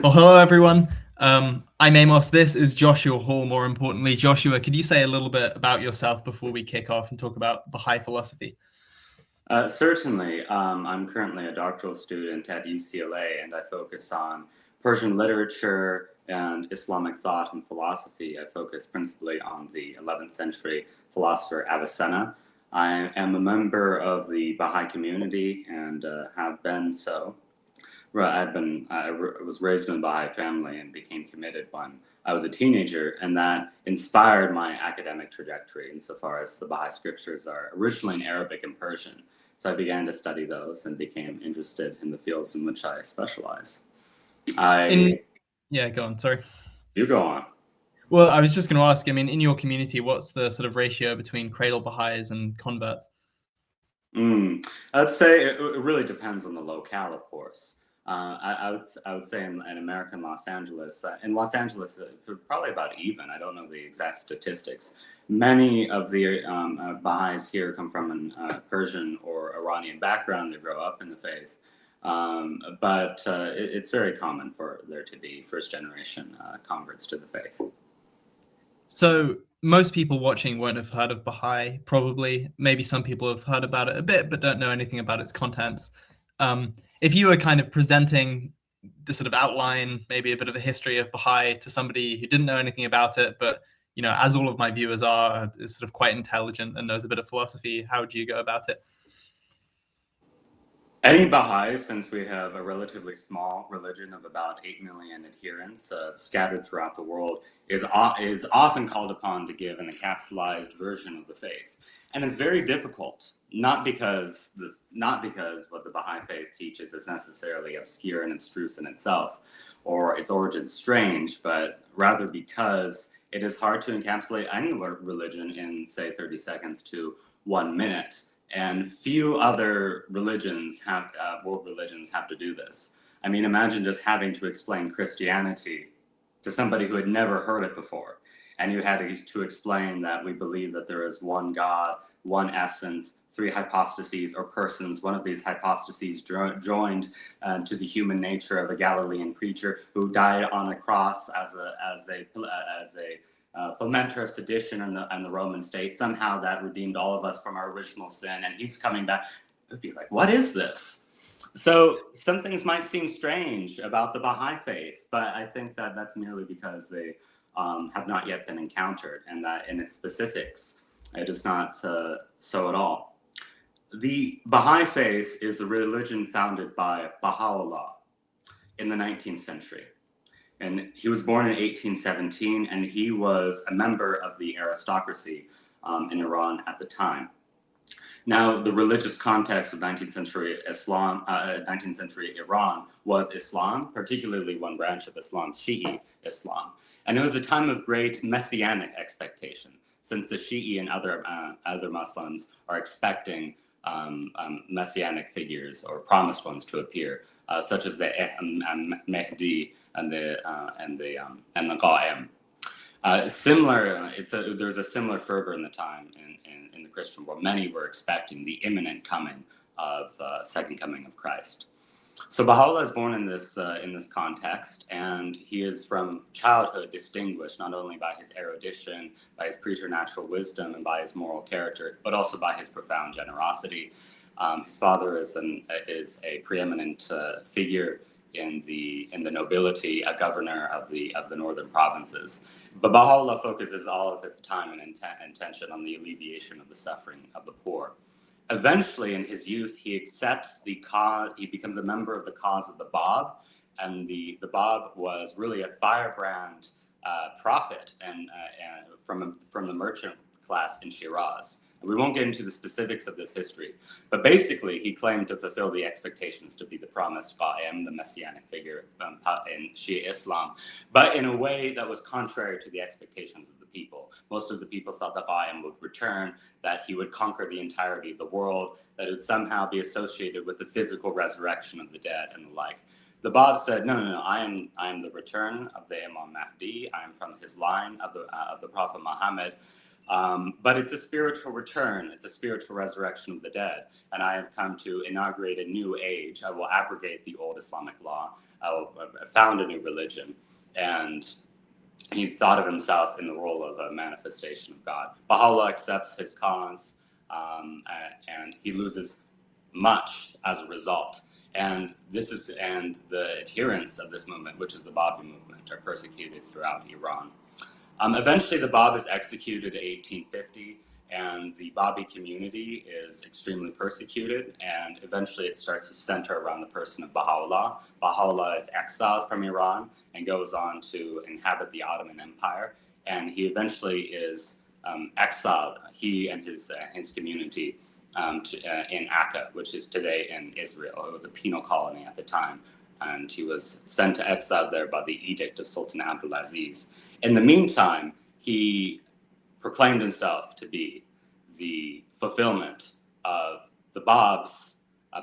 Well, hello everyone. I'm Amos. This is Joshua Hall. More importantly, Joshua, could you say a little bit about yourself before we kick off and talk about Bahá'í philosophy? Certainly. I'm currently a doctoral student at UCLA, and I focus on Persian literature and Islamic thought and philosophy. I focus principally on the 11th century philosopher Avicenna. I am a member of the Baha'i community and have been so. I was raised in a Baha'i family and became committed when I was a teenager, and that inspired my academic trajectory insofar as the Baha'i scriptures are originally in Arabic and Persian. So I began to study those and became interested in the fields in which I specialize. In I, Yeah, go on. Sorry. you go on. Well, I was just going to ask. I mean, in your community, what's the sort of ratio between cradle Baha'is and converts? I'd say it really depends on the locale, of course. I would say in American Los Angeles, probably about even. I don't know the exact statistics. Many of the Baha'is here come from an Persian or Iranian background. They grow up in the faith. But it's very common for there to be first generation converts to the faith. So most people watching won't have heard of Baha'i. Probably, maybe some people have heard about it a bit, but don't know anything about its contents. If you were kind of presenting the sort of outline, maybe a bit of the history of Baha'i to somebody who didn't know anything about it, but as all of my viewers are, is sort of quite intelligent and knows a bit of philosophy, how would you go about it? Any Baha'i, since we have a relatively small religion of about 8 million adherents scattered throughout the world, is often called upon to give an encapsulated version of the faith. And it's very difficult, not because what the Baha'i faith teaches is necessarily obscure and abstruse in itself, or its origins strange, but rather because it is hard to encapsulate any religion in, say, 30 seconds to 1 minute, and few other world religions have to do this. I mean, imagine just having to explain Christianity to somebody who had never heard it before, and you had to explain that we believe that there is one God, one essence, three hypostases or persons. One of these hypostases joined to the human nature of a Galilean preacher who died on a cross as a fomenter of sedition and the Roman state. Somehow that redeemed all of us from our original sin, and he's coming back. It would be like, what is this? So some things might seem strange about the Baha'i faith, but I think that that's merely because they have not yet been encountered, and that in its specifics, it is not so at all. The Baha'i faith is the religion founded by Baha'u'llah in the 19th century. And he was born in 1817, and he was a member of the aristocracy in Iran at the time. Now, the religious context of 19th century 19th century Iran was Islam, particularly one branch of Islam, Shi'i Islam. And it was a time of great messianic expectation, since the Shi'i and other Muslims are expecting messianic figures or promised ones to appear, such as the Mahdi and the Qa'im. There's a similar fervor in the time in the Christian world. Many were expecting the imminent coming of second coming of Christ. So Baha'u'llah is born in this context, and he is from childhood distinguished not only by his erudition, by his preternatural wisdom, and by his moral character, but also by his profound generosity. His father is a preeminent figure in the nobility, a governor of the northern provinces. But Baha'u'llah focuses all of his time and intention on the alleviation of the suffering of the poor. Eventually, in his youth, he accepts the cause. He becomes a member of the cause of the Bab, and the Bab was really a firebrand prophet and from the merchant class in Shiraz. And we won't get into the specifics of this history, but basically he claimed to fulfill the expectations to be the promised Qa'im, the messianic figure in Shia Islam, but in a way that was contrary to the expectations of the people. Most of the people thought that Qa'im would return, that he would conquer the entirety of the world, that it would somehow be associated with the physical resurrection of the dead and the like. The Bab said, no, I am the return of the Imam Mahdi. I am from his line of the Prophet Muhammad. But it's a spiritual return. It's a spiritual resurrection of the dead. And I have come to inaugurate a new age. I will abrogate the old Islamic law. I will found a new religion. And he thought of himself in the role of a manifestation of God. Baha'u'llah accepts his cause, and he loses much as a result. And the adherents of this movement, which is the Bahá'í movement, are persecuted throughout Iran. Eventually, the Bab is executed in 1850, and the Babi community is extremely persecuted, and eventually it starts to center around the person of Baha'u'llah. Baha'u'llah is exiled from Iran and goes on to inhabit the Ottoman Empire, and he eventually is exiled, he and his community, in Akka, which is today in Israel. It was a penal colony at the time, and he was sent to exile there by the edict of Sultan Abdulaziz. In the meantime, he proclaimed himself to be the fulfillment of the Bab's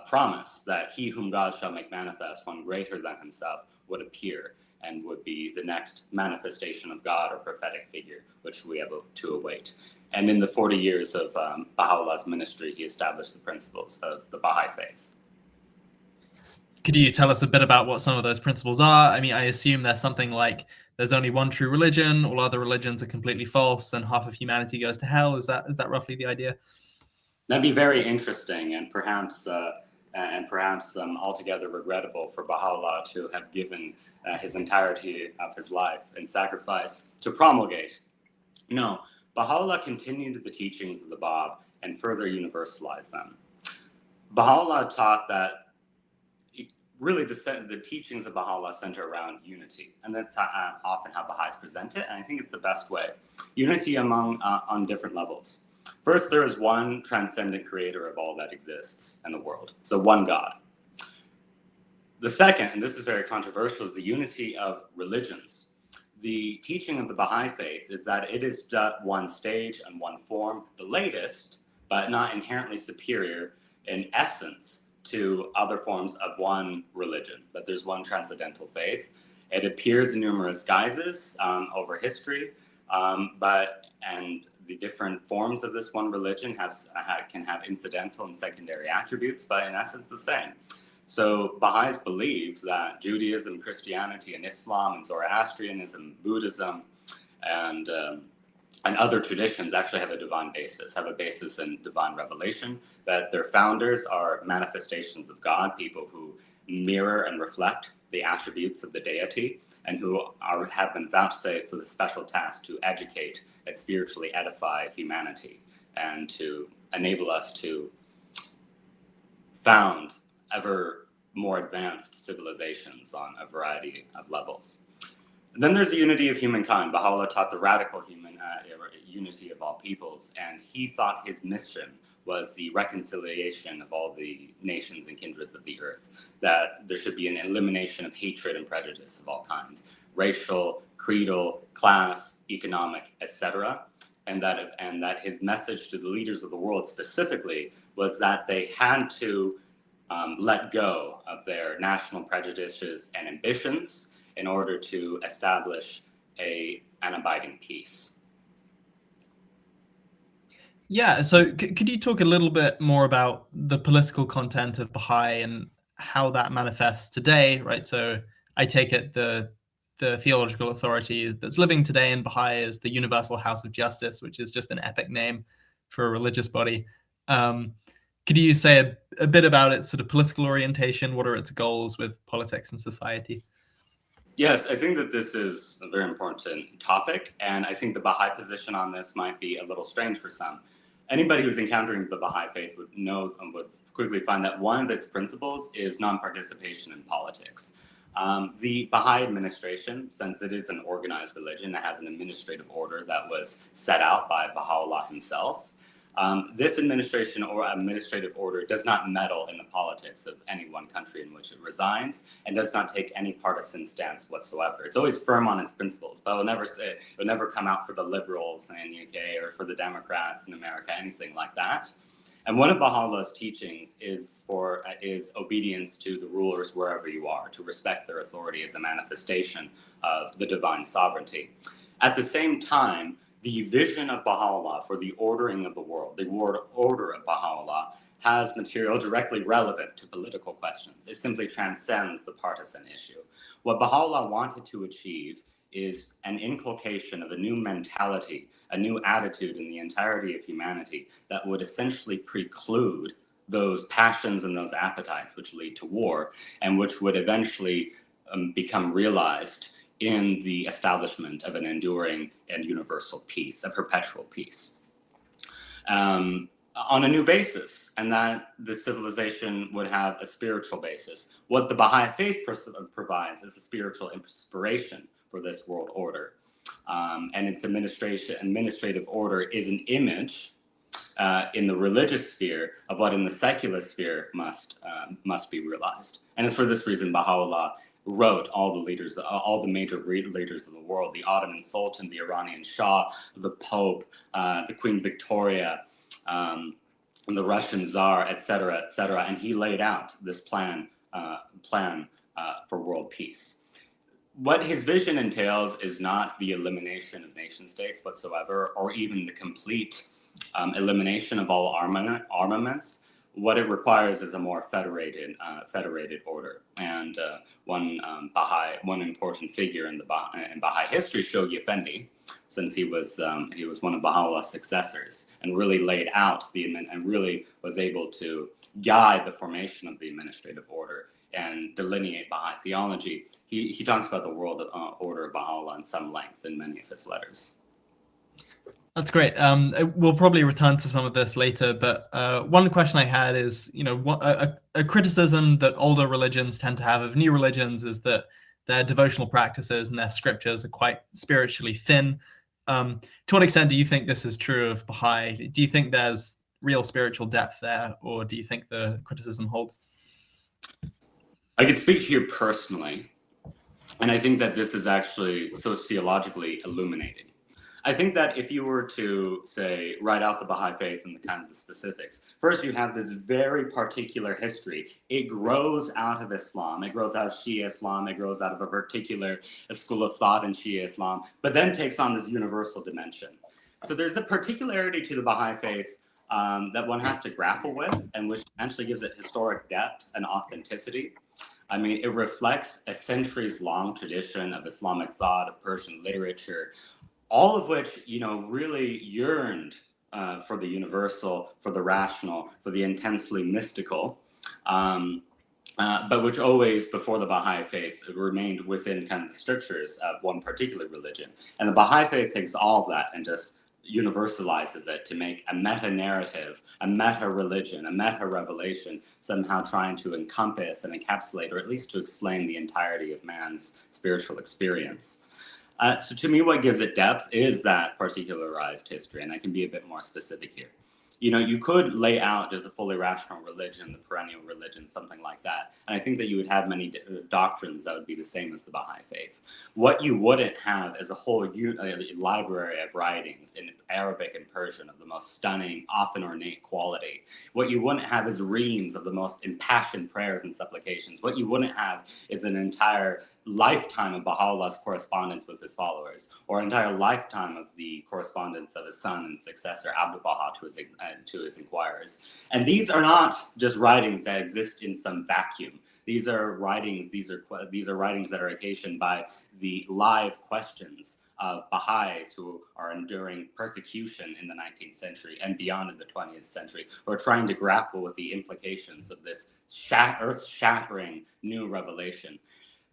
promise that he whom God shall make manifest, one greater than himself, would appear and would be the next manifestation of God or prophetic figure, which we have to await. And in the 40 years of Baha'u'llah's ministry, he established the principles of the Baha'i faith. Could you tell us a bit about what some of those principles are? I mean, I assume there's something like there's only one true religion, all other religions are completely false, and half of humanity goes to hell. Is that roughly the idea? That'd be very interesting, and perhaps altogether regrettable for Baha'u'llah to have given his entirety of his life in sacrifice to promulgate. No, Baha'u'llah continued the teachings of the Bab and further universalized them. Baha'u'llah taught that really the teachings of Baha'u'llah center around unity, and that's often how Baha'is present it, and I think it's the best way. Unity on different levels. First, there is one transcendent creator of all that exists in the world, so one God. The second, and this is very controversial, is the unity of religions. The teaching of the Baha'i faith is that it is one stage and one form, the latest, but not inherently superior in essence to other forms of one religion, that there's one transcendental faith. It appears in numerous guises over history, and the different forms of this one religion can have incidental and secondary attributes, but in essence the same. So Baha'is believe that Judaism, Christianity, and Islam, and Zoroastrianism, Buddhism, and other traditions actually have a basis in divine revelation, that their founders are manifestations of God, people who mirror and reflect the attributes of the deity, and who have been vouchsafed for the special task to educate and spiritually edify humanity, and to enable us to found ever more advanced civilizations on a variety of levels. And then there's the unity of humankind. Baha'u'llah taught the radical unity of all peoples, and he thought his mission was the reconciliation of all the nations and kindreds of the earth, that there should be an elimination of hatred and prejudice of all kinds, racial, creedal, class, economic, etc., and that his message to the leaders of the world specifically was that they had to let go of their national prejudices and ambitions in order to establish an abiding peace. Yeah, so could you talk a little bit more about the political content of Baha'i and how that manifests today, right? So I take it the theological authority that's living today in Baha'i is the Universal House of Justice, which is just an epic name for a religious body. Could you say a bit about its sort of political orientation? What are its goals with politics and society? Yes, I think that this is a very important topic, and I think the Baha'i position on this might be a little strange for some. Anybody who's encountering the Baha'i faith would know and would quickly find that one of its principles is non-participation in politics. The Baha'i administration, since it is an organized religion that has an administrative order that was set out by Baha'u'llah himself, this administration or administrative order does not meddle in the politics of any one country in which it resides, and does not take any partisan stance whatsoever. It's always firm on its principles, but it will never come out for the liberals in the UK or for the Democrats in America, anything like that. And one of Baha'u'llah's teachings is obedience to the rulers wherever you are, to respect their authority as a manifestation of the divine sovereignty. At the same time, the vision of Baha'u'llah for the ordering of the world, the order of Baha'u'llah, has material directly relevant to political questions. It simply transcends the partisan issue. What Baha'u'llah wanted to achieve is an inculcation of a new mentality, a new attitude in the entirety of humanity that would essentially preclude those passions and those appetites which lead to war, and which would eventually become realized in the establishment of an enduring and universal peace, a perpetual peace, on a new basis, and that the civilization would have a spiritual basis. What the Baha'i faith provides is a spiritual inspiration for this world order, and its administrative order is an image in the religious sphere of what in the secular sphere must be realized. And it's for this reason Baha'u'llah wrote all the major leaders of the world: the Ottoman Sultan, the Iranian Shah, the Pope, the Queen Victoria, the Russian Tsar, etc., etc. And he laid out this plan for world peace. What his vision entails is not the elimination of nation states whatsoever, or even the complete elimination of all armaments. What it requires is a more federated order. And one important figure in Baha'i history, Shoghi Effendi, since he was one of Baha'u'llah's successors, and really laid out and really was able to guide the formation of the administrative order and delineate Baha'i theology. He talks about the world order of Baha'u'llah in some length in many of his letters. That's great. We'll probably return to some of this later, but one question I had is, a criticism that older religions tend to have of new religions is that their devotional practices and their scriptures are quite spiritually thin. To what extent do you think this is true of Baha'i? Do you think there's real spiritual depth there, or do you think the criticism holds? I could speak here personally, and I think that this is actually sociologically illuminating. I think that if you were to, say, write out the Baha'i faith and the kind of the specifics, first you have this very particular history. It grows out of Islam. It grows out of Shia Islam. It grows out of a particular school of thought in Shia Islam, but then takes on this universal dimension. So there's a particularity to the Baha'i faith that one has to grapple with, and which actually gives it historic depth and authenticity. I mean, it reflects a centuries-long tradition of Islamic thought, of Persian literature, all of which, really yearned for the universal, for the rational, for the intensely mystical, but which always, before the Baha'i faith, remained within kind of the strictures of one particular religion. And the Baha'i faith takes all of that and just universalizes it to make a meta-narrative, a meta-religion, a meta-revelation, somehow trying to encompass and encapsulate, or at least to explain the entirety of man's spiritual experience. So to me, what gives it depth is that particularized history, and I can be a bit more specific here. You could lay out just a fully rational religion, the perennial religion, something like that. And I think that you would have many doctrines that would be the same as the Baha'i faith. What you wouldn't have is a whole library of writings in Arabic and Persian of the most stunning, often ornate quality. What you wouldn't have is reams of the most impassioned prayers and supplications. What you wouldn't have is an entire lifetime of Baha'u'llah's correspondence with his followers, or entire lifetime of the correspondence of his son and successor Abdul Baha to his inquirers. And these are not just writings that exist in some vacuum. These are writings that are occasioned by the live questions of Baha'is who are enduring persecution in the 19th century and beyond in the 20th century, who are trying to grapple with the implications of this earth-shattering new revelation.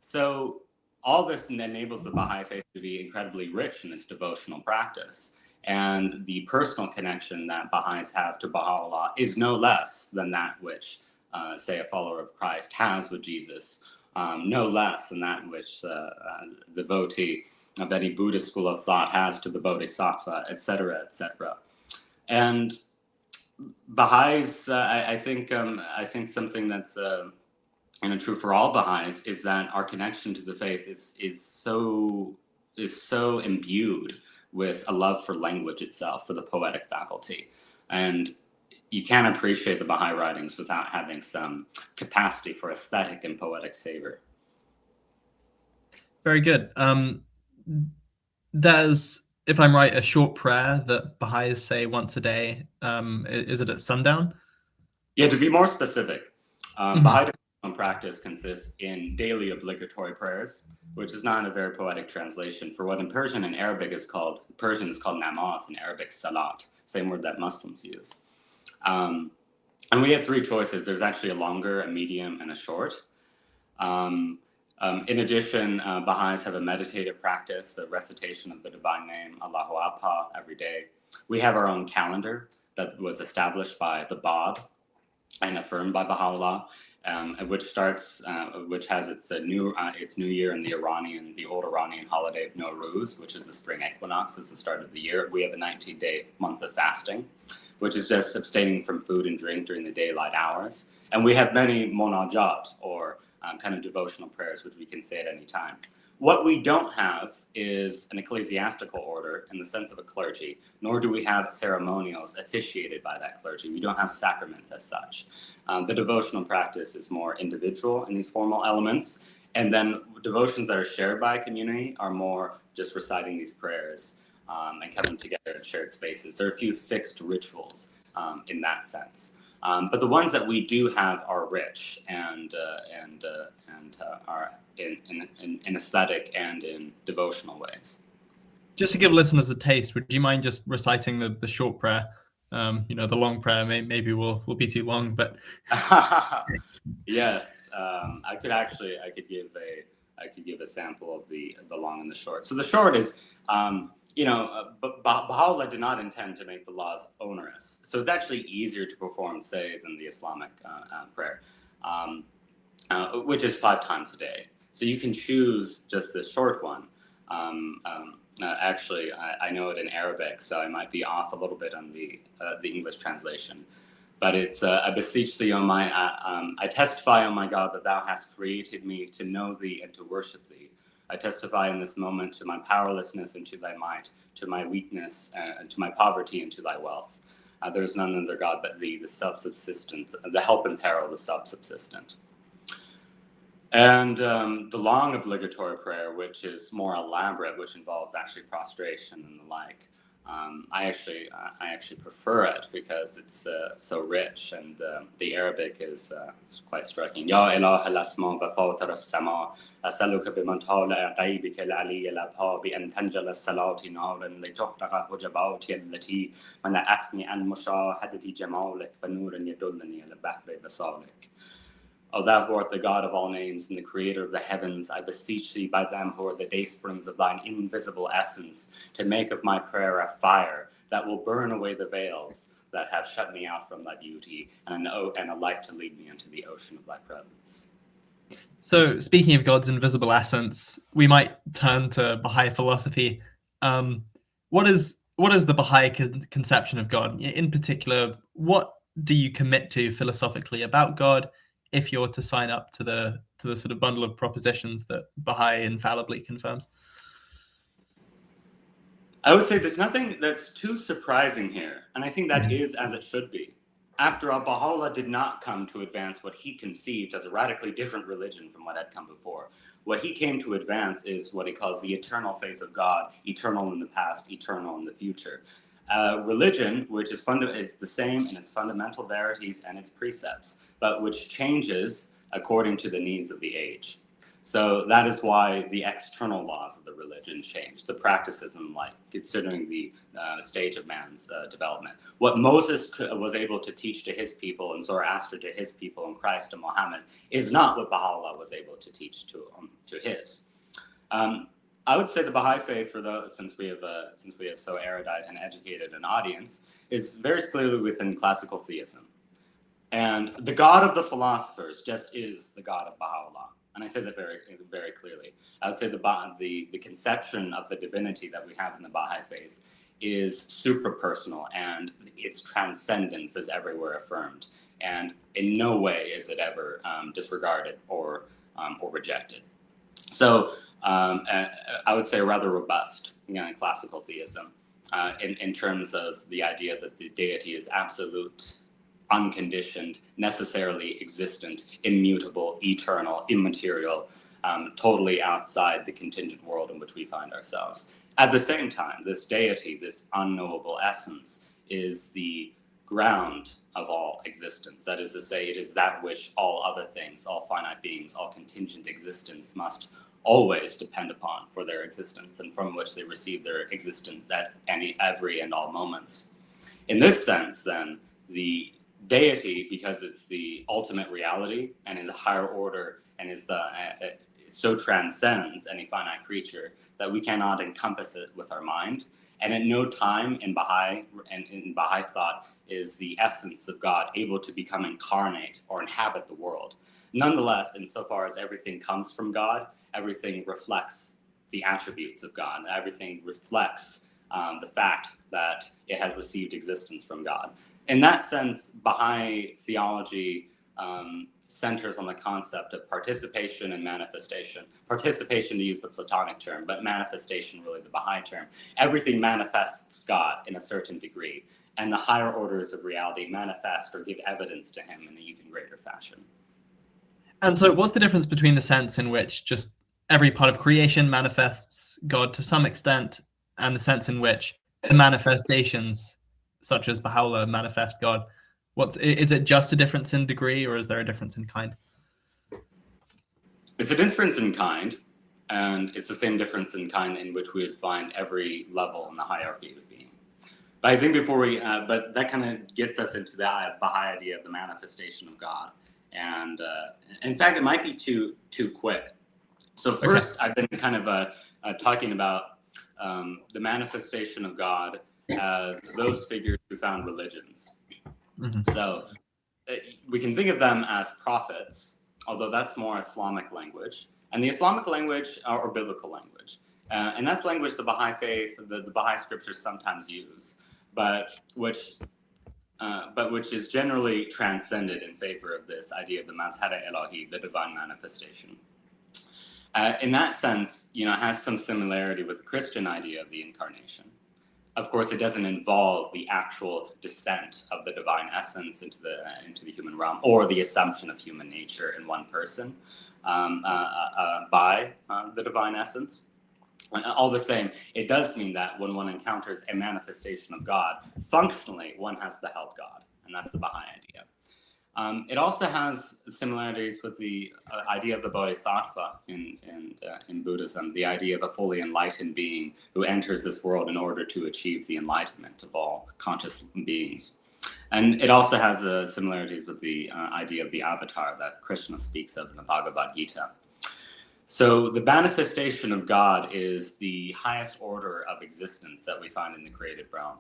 So all this enables the Baha'i faith to be incredibly rich in its devotional practice. And the personal connection that Baha'is have to Baha'u'llah is no less than that which, say, a follower of Christ has with Jesus, no less than that which the devotee of any Buddhist school of thought has to the Bodhisattva, etc., etc. And Baha'is, I think something that's true for all Baha'is is that our connection to the faith is so imbued with a love for language itself, for the poetic faculty. And you can't appreciate the Baha'i writings without having some capacity for aesthetic and poetic savor. Very good. There's if I'm right, a short prayer that Baha'is say once a day. Is it at sundown? Yeah, to be more specific, Baha'i Mhm. devotional practice consists in daily obligatory prayers, which is not a very poetic translation for what in Persian and Arabic is called. Persian is called namaz, in Arabic salat, same word that Muslims use. Um, and we have three choices. There's actually a longer, a medium, and a short. Um, in addition, Baha'is have a meditative practice, a recitation of the divine name, Allahu Akbar, every day. We have our own calendar that was established by the Bab and affirmed by Baha'u'llah, which has its new year in the old Iranian holiday of Nowruz, which is the spring equinox, is the start of the year. We have a 19-day month of fasting, which is just abstaining from food and drink during the daylight hours. And we have many monajat, or kind of devotional prayers, which we can say at any time. What we don't have is an ecclesiastical order in the sense of a clergy, nor do we have ceremonials officiated by that clergy. We don't have sacraments as such. The devotional practice is more individual in these formal elements, and then devotions that are shared by a community are more just reciting these prayers and coming together in shared spaces. There are a few fixed rituals in that sense. But the ones that we do have are rich and are in aesthetic and in devotional ways. Just to give listeners a taste, would you mind just reciting the short prayer? The long prayer maybe will be too long, but Yes, I could give a sample of the long and the short. So the short is, Baha'u'llah did not intend to make the laws onerous. So it's actually easier to perform, say, than the Islamic prayer, which is 5 times a day. So you can choose just the short one. Actually, I know it in Arabic, so I might be off a little bit on the English translation. But it's, I beseech thee, I testify, O my God, that thou hast created me to know thee and to worship thee. I testify in this moment to my powerlessness and to thy might, to my weakness, and to my poverty and to thy wealth. There is none other God but thee, the self-subsistent, the help in peril, the self-subsistent. And the long obligatory prayer, which is more elaborate, which involves actually prostration and the like, I actually prefer it because it's so rich, and the Arabic is quite striking. Ya ilah al-asma wa fatir as-sama, as'aluka bimantala ghaybika al-ali al-abha bi an tanjala as-salati naran li tuhtaqa hujabati allati mana'atni an mushahadati jamalik wa nuran yadullani ala bahri basalik. O thou who art the God of all names and the creator of the heavens, I beseech thee by them who are the day springs of thine invisible essence, to make of my prayer a fire that will burn away the veils that have shut me out from thy beauty, and a light to lead me into the ocean of thy presence. So, speaking of God's invisible essence, we might turn to Baha'i philosophy. What is the Baha'i conception of God? In particular, what do you commit to philosophically about God if you're to sign up to the sort of bundle of propositions that Baha'i infallibly confirms? I would say there's nothing that's too surprising here, and I think that is as it should be. After all, Baha'u'llah did not come to advance what he conceived as a radically different religion from what had come before. What he came to advance is what he calls the eternal faith of God, eternal in the past, eternal in the future. Religion, which is the same in its fundamental verities and its precepts, but which changes according to the needs of the age. So that is why the external laws of the religion change, the practices and like, considering the stage of man's development. What Moses was able to teach to his people, and Zoroaster to his people, and Christ to Muhammad, is not what Baha'u'llah was able to teach to his. I would say the Baha'i faith, since we have so erudite and educated an audience, is very clearly within classical theism. And the God of the philosophers just is the God of Baha'u'llah. And I say that very, very clearly. I would say the conception of the divinity that we have in the Baha'i faith is suprapersonal, and its transcendence is everywhere affirmed. And in no way is it ever disregarded or rejected. So I would say rather robust, classical theism in terms of the idea that the deity is absolute, unconditioned, necessarily existent, immutable, eternal, immaterial, totally outside the contingent world in which we find ourselves. At the same time, this deity, this unknowable essence, is the ground of all existence. That is to say, it is that which all other things, all finite beings, all contingent existence must always depend upon for their existence, and from which they receive their existence at every and all moments. In this sense, then, the deity, because it's the ultimate reality and is a higher order and is so transcends any finite creature that we cannot encompass it with our mind. And at no time in Baha'i thought is the essence of God able to become incarnate or inhabit the world. Nonetheless, insofar as everything comes from God, everything reflects the attributes of God. Everything reflects the fact that it has received existence from God. In that sense, Baha'i theology centers on the concept of participation and manifestation. Participation, to use the Platonic term, but manifestation, really the Baha'i term. Everything manifests God in a certain degree, and the higher orders of reality manifest or give evidence to him in an even greater fashion. And so what's the difference between the sense in which just every part of creation manifests God to some extent, and the sense in which the manifestations, such as Baha'u'llah, manifest God? Is it just a difference in degree, or is there a difference in kind? It's a difference in kind, and it's the same difference in kind in which we would find every level in the hierarchy of being. But I think but that kind of gets us into the Baha'i idea of the manifestation of God. And in fact, it might be too quick. So first, okay. I've been kind of talking about the manifestation of God as those figures who found religions. Mm-hmm. So we can think of them as prophets, although that's more Islamic language. And the Islamic language, or biblical language, and that's language the Baha'i faith, the Baha'i scriptures sometimes use, but which is generally transcended in favor of this idea of the Mazhar Ilahi, the divine manifestation. In that sense, it has some similarity with the Christian idea of the incarnation. Of course, it doesn't involve the actual descent of the divine essence into the human realm, or the assumption of human nature in one person by the divine essence. All the same, it does mean that when one encounters a manifestation of God, functionally, one has beheld God, and that's the Baha'i idea. It also has similarities with the idea of the Bodhisattva in Buddhism, the idea of a fully enlightened being who enters this world in order to achieve the enlightenment of all conscious beings. And it also has similarities with the idea of the avatar that Krishna speaks of in the Bhagavad Gita. So the manifestation of God is the highest order of existence that we find in the created realm.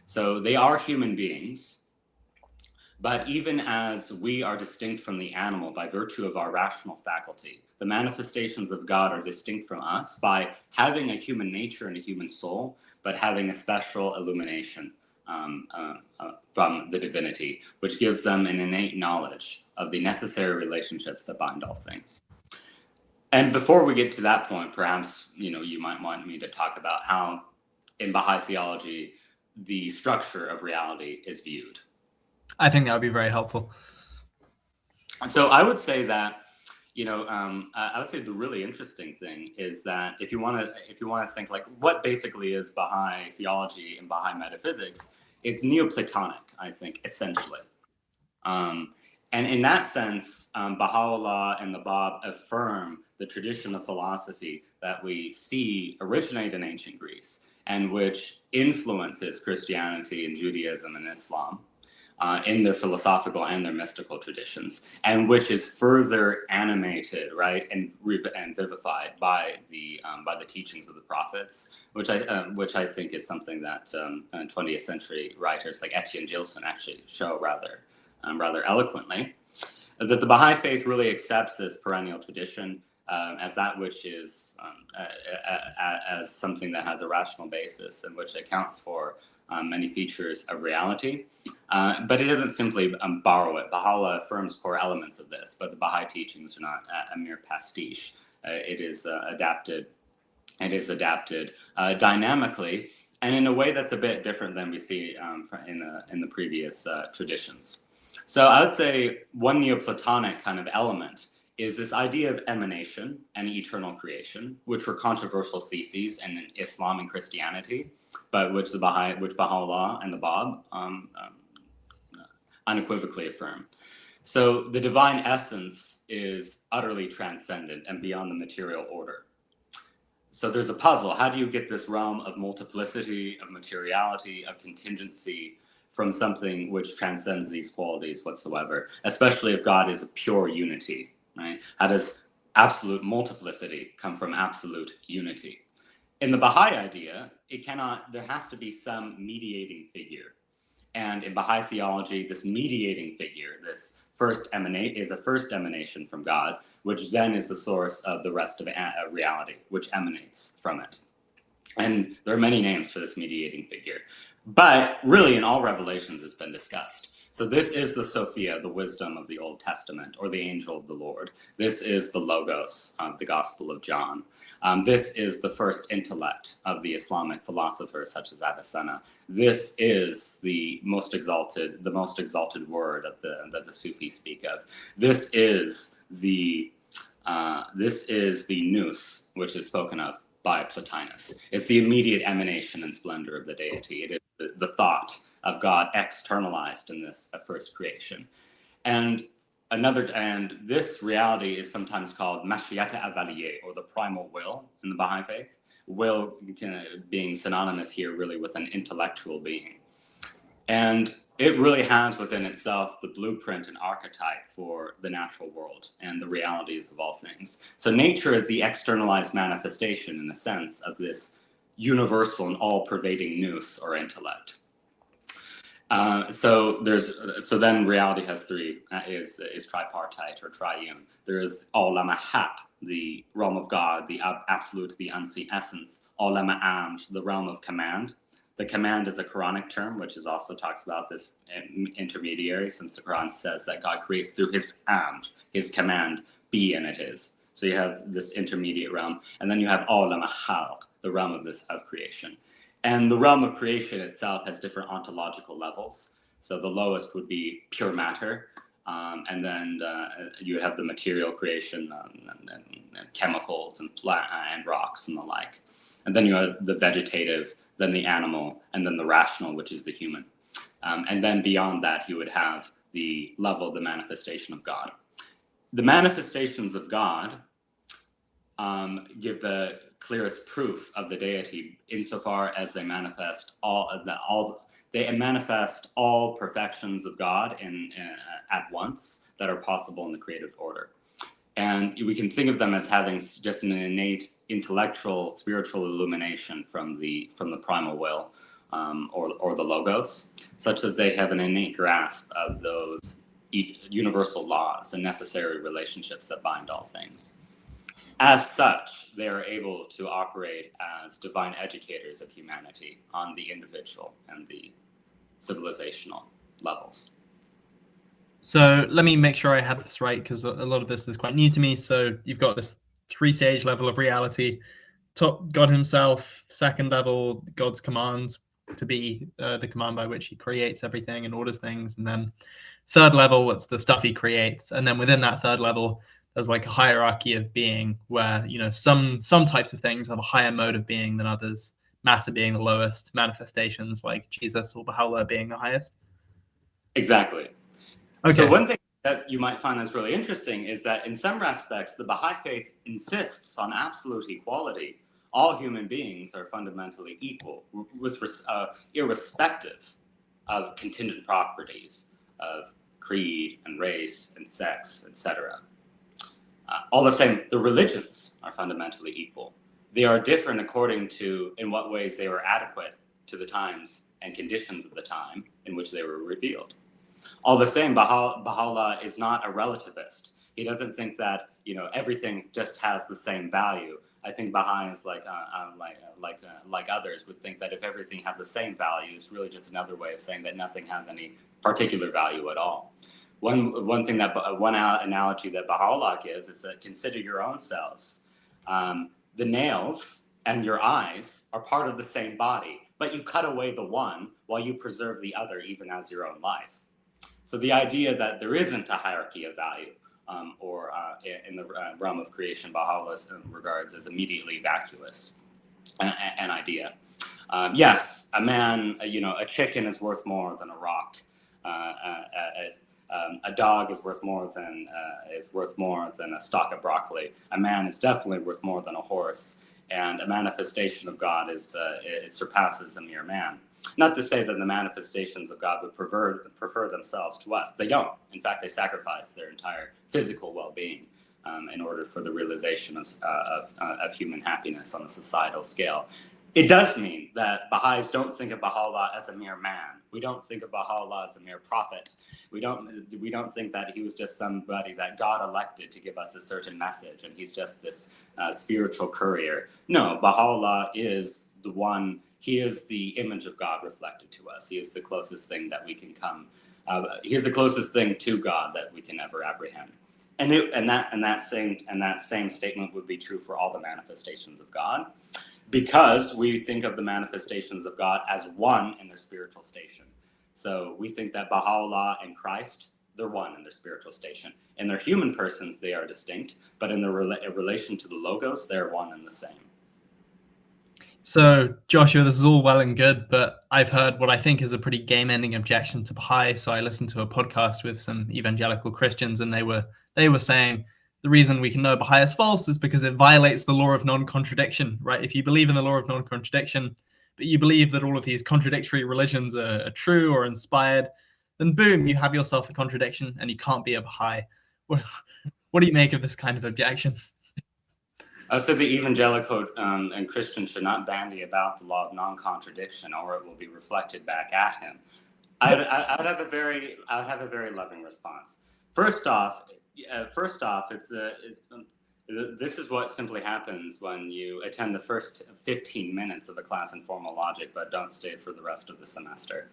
So they are human beings. But even as we are distinct from the animal by virtue of our rational faculty, the manifestations of God are distinct from us by having a human nature and a human soul, but having a special illumination from the divinity, which gives them an innate knowledge of the necessary relationships that bind all things. And before we get to that point, perhaps you might want me to talk about how, in Baha'i theology, the structure of reality is viewed. I think that would be very helpful. So I would say that, I would say the really interesting thing is that if you want to think like what basically is Baha'i theology and Baha'i metaphysics, it's Neoplatonic, I think, essentially. And in that sense, Baha'u'llah and the Bab affirm the tradition of philosophy that we see originate in ancient Greece and which influences Christianity and Judaism and Islam. In their philosophical and their mystical traditions, and which is further animated, right, and vivified by the teachings of the prophets, which I think is something that 20th century writers like Etienne Gilson actually show rather eloquently. That the Baha'i faith really accepts this perennial tradition as that which is as something that has a rational basis and which accounts for many features of reality, but it doesn't simply borrow it. Baha'u'llah affirms core elements of this, but the Baha'i teachings are not a mere pastiche. It is adapted dynamically, and in a way that's a bit different than we see in the previous traditions. So I would say one Neoplatonic kind of element is this idea of emanation and eternal creation, which were controversial theses in Islam and Christianity, but which Baha'u'llah and the Bab unequivocally affirm. So the divine essence is utterly transcendent and beyond the material order. So there's a puzzle. How do you get this realm of multiplicity, of materiality, of contingency from something which transcends these qualities whatsoever, especially if God is a pure unity, right? How does absolute multiplicity come from absolute unity? In the Baha'i idea, there has to be some mediating figure. And in Baha'i theology, this mediating figure, this is a first emanation from God, which then is the source of the rest of reality, which emanates from it. And there are many names for this mediating figure. But really, in all revelations, it's been discussed. So this is the Sophia, the wisdom of the Old Testament, or the angel of the Lord. This is the Logos of the Gospel of John. This is the first intellect of the Islamic philosophers, such as Avicenna. This is the most exalted word that the Sufis speak of. This is the nous, which is spoken of by Plotinus. It's the immediate emanation and splendor of the deity. It is the thought of God externalized in this first creation. And this reality is sometimes called Mashiata Avalier, or the primal will in the Baha'i faith. Will being synonymous here really with an intellectual being. And it really has within itself the blueprint and archetype for the natural world and the realities of all things. So nature is the externalized manifestation, in a sense, of this universal and all-pervading nous, or intellect. So then reality has three, is tripartite or triune. There is Alam Haq, the realm of God, the absolute, the unseen essence. Alam Amd, the realm of command. The command is a Quranic term, which also talks about this intermediary, since the Quran says that God creates through his amd, his command, be and it is. So you have this intermediate realm, and then you have Alam Khalq, the realm of creation. And the realm of creation itself has different ontological levels. So the lowest would be pure matter, and then you have the material creation and chemicals and rocks and the like. And then you have the vegetative, then the animal, and then the rational, which is the human. And then beyond that, you would have the level of the manifestation of God. The manifestations of God give the clearest proof of the deity insofar as they manifest all perfections of God at once that are possible in the creative order. And we can think of them as having just an innate intellectual, spiritual illumination from the primal will, or the Logos, such that they have an innate grasp of those universal laws and necessary relationships that bind all things. As such, they are able to operate as divine educators of humanity on the individual and the civilizational levels. So let me make sure I have this right, because a lot of this is quite new to me. So you've got this 3-stage level of reality: top, God himself; second level, God's commands, to be the command by which he creates everything and orders things; and then third level, it's the stuff he creates. And then within that third level, there's like a hierarchy of being, where some types of things have a higher mode of being than others, matter being the lowest, manifestations like Jesus or Baha'u'llah being the highest. Exactly. Okay. So one thing that you might find that's really interesting is that in some respects, the Baha'i faith insists on absolute equality. All human beings are fundamentally equal, irrespective of contingent properties of creed and race and sex, etc. All the same, the religions are fundamentally equal. They are different according to in what ways they were adequate to the times and conditions of the time in which they were revealed. All the same, Baha'u'llah is not a relativist. He doesn't think that everything just has the same value. I think Baha'is, like others, would think that if everything has the same value, it's really just another way of saying that nothing has any particular value at all. One analogy that Baha'u'llah gives is that consider your own selves. The nails and your eyes are part of the same body, but you cut away the one while you preserve the other, even as your own life. So the idea that there isn't a hierarchy of value or in the realm of creation, Baha'u'llah regards as immediately vacuous, an idea. Yes, a man, a chicken is worth more than a rock. A dog is worth more than a stalk of broccoli. A man is definitely worth more than a horse, and a manifestation of God it surpasses a mere man. Not to say that the manifestations of God would prefer themselves to us. They don't. In fact, they sacrifice their entire physical well-being in order for the realization of human happiness on a societal scale. It does mean that Baha'is don't think of Baha'u'llah as a mere man. We don't think of Baha'u'llah as a mere prophet. We don't think that he was just somebody that God elected to give us a certain message, and he's just this spiritual courier. No, Baha'u'llah is the one. He is the image of God reflected to us. He is the closest thing that we can come. He is the closest thing to God that we can ever apprehend. And that same statement would be true for all the manifestations of God, because we think of the manifestations of God as one in their spiritual station. So we think that Baha'u'llah and Christ, they're one in their spiritual station. In their human persons, they are distinct, but in their relation to the Logos, they're one and the same. So, Joshua, this is all well and good, but I've heard what I think is a pretty game-ending objection to Baha'i. So I listened to a podcast with some evangelical Christians, and they were saying the reason we can know Baha'i is false is because it violates the law of non-contradiction, right? If you believe in the law of non-contradiction, but you believe that all of these contradictory religions are true or inspired, then boom, you have yourself a contradiction, and you can't be a Baha'i. What do you make of this kind of objection? So the evangelical and Christian should not bandy about the law of non-contradiction, or it will be reflected back at him. I would have a very loving response. First off, this is what simply happens when you attend the first 15 minutes of a class in formal logic, but don't stay for the rest of the semester.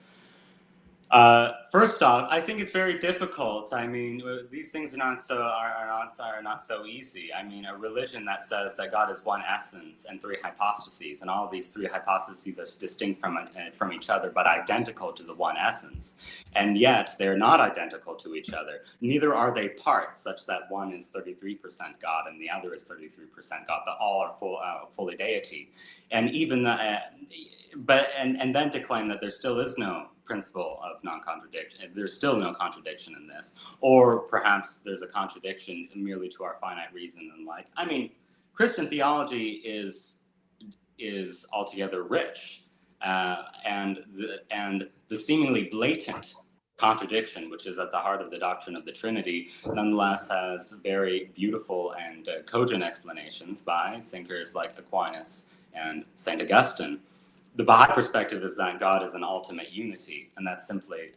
First off, I think it's very difficult. I mean, these things are not so easy. I mean, a religion that says that God is one essence and three hypostases, and all of these three hypostases are distinct from each other, but identical to the one essence, and yet they're not identical to each other. Neither are they parts, such that one is 33% God and the other is 33% God, but all are fully deity. And even and then to claim that there still is no principle of non-contradiction. There's still no contradiction in this, or perhaps there's a contradiction merely to our finite reason and like. I mean, Christian theology is altogether rich, and the seemingly blatant contradiction, which is at the heart of the doctrine of the Trinity, nonetheless has very beautiful and cogent explanations by thinkers like Aquinas and Saint Augustine. The Baha'i perspective is that God is an ultimate unity, and that's simply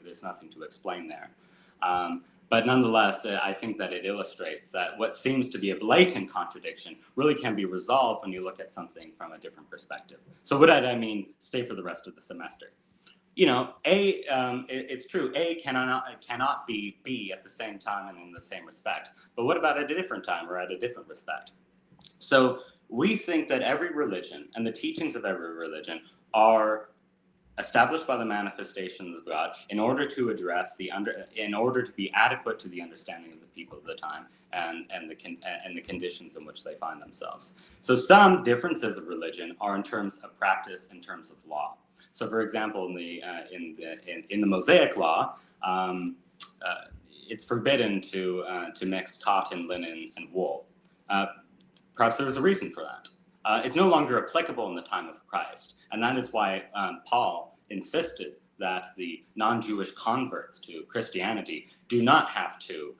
there's nothing to explain there. But nonetheless, I think that it illustrates that what seems to be a blatant contradiction really can be resolved when you look at something from a different perspective. So what I mean, stay for the rest of the semester. It's true, A cannot be B at the same time and in the same respect. But what about at a different time or at a different respect? So we think that every religion and the teachings of every religion are established by the manifestations of God in order to address in order to be adequate to the understanding of the people of the time and the conditions in which they find themselves. So some differences of religion are in terms of practice, in terms of law. So, for example, in the Mosaic law, it's forbidden to mix cotton, linen, and wool. Perhaps there's a reason for that. It's no longer applicable in the time of Christ, and that is why Paul insisted that the non-Jewish converts to Christianity do not have to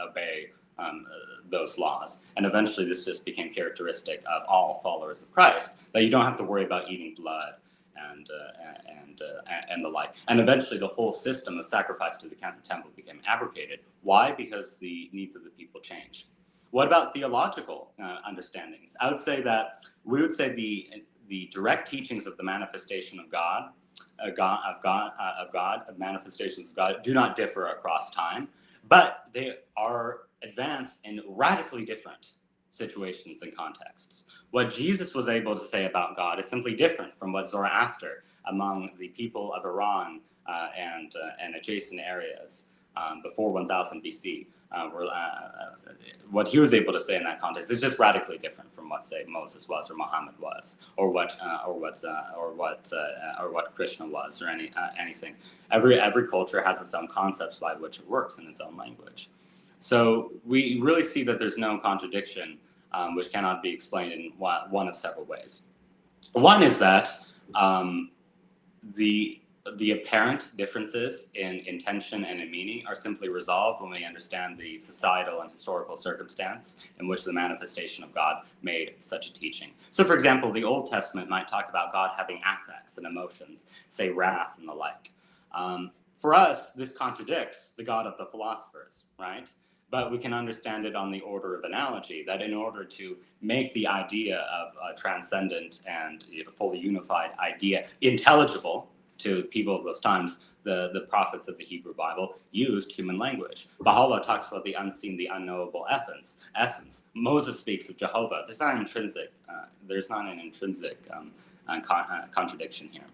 obey those laws. And eventually, this just became characteristic of all followers of Christ, that you don't have to worry about eating blood and the like. And eventually the whole system of sacrifice to the temple became abrogated. Why? Because the needs of the people changed. What about theological understandings? I would say that we would say the direct teachings of the manifestation of God, of manifestations of God, do not differ across time, but they are advanced in radically different situations and contexts. What Jesus was able to say about God is simply different from what Zoroaster among the people of Iran and adjacent areas before 1000 BC. What he was able to say in that context is just radically different from what, say, Moses was, or Muhammad was, or what Krishna was, or anything. Every culture has its own concepts by which it works in its own language. So we really see that there's no contradiction, which cannot be explained in one of several ways. One is that the apparent differences in intention and in meaning are simply resolved when we understand the societal and historical circumstance in which the manifestation of God made such a teaching. So, for example, the Old Testament might talk about God having affects and emotions, say wrath and the like. For us, this contradicts the God of the philosophers, right? But we can understand it on the order of analogy, that in order to make the idea of a transcendent and fully unified idea intelligible to people of those times, the prophets of the Hebrew Bible used human language. Baha'u'llah talks about the unseen, the unknowable essence. Moses speaks of Jehovah. There's not an intrinsic contradiction here.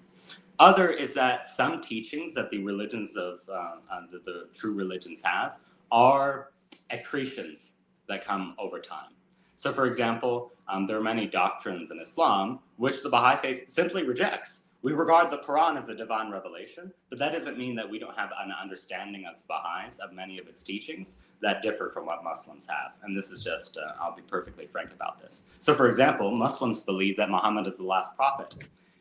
Other is that some teachings that the religions of the true religions have are accretions that come over time. So, for example, there are many doctrines in Islam which the Baha'i faith simply rejects. We regard the Quran as the divine revelation, but that doesn't mean that we don't have an understanding of Baha'is, of many of its teachings that differ from what Muslims have. And this is just, I'll be perfectly frank about this. So, for example, Muslims believe that Muhammad is the last prophet.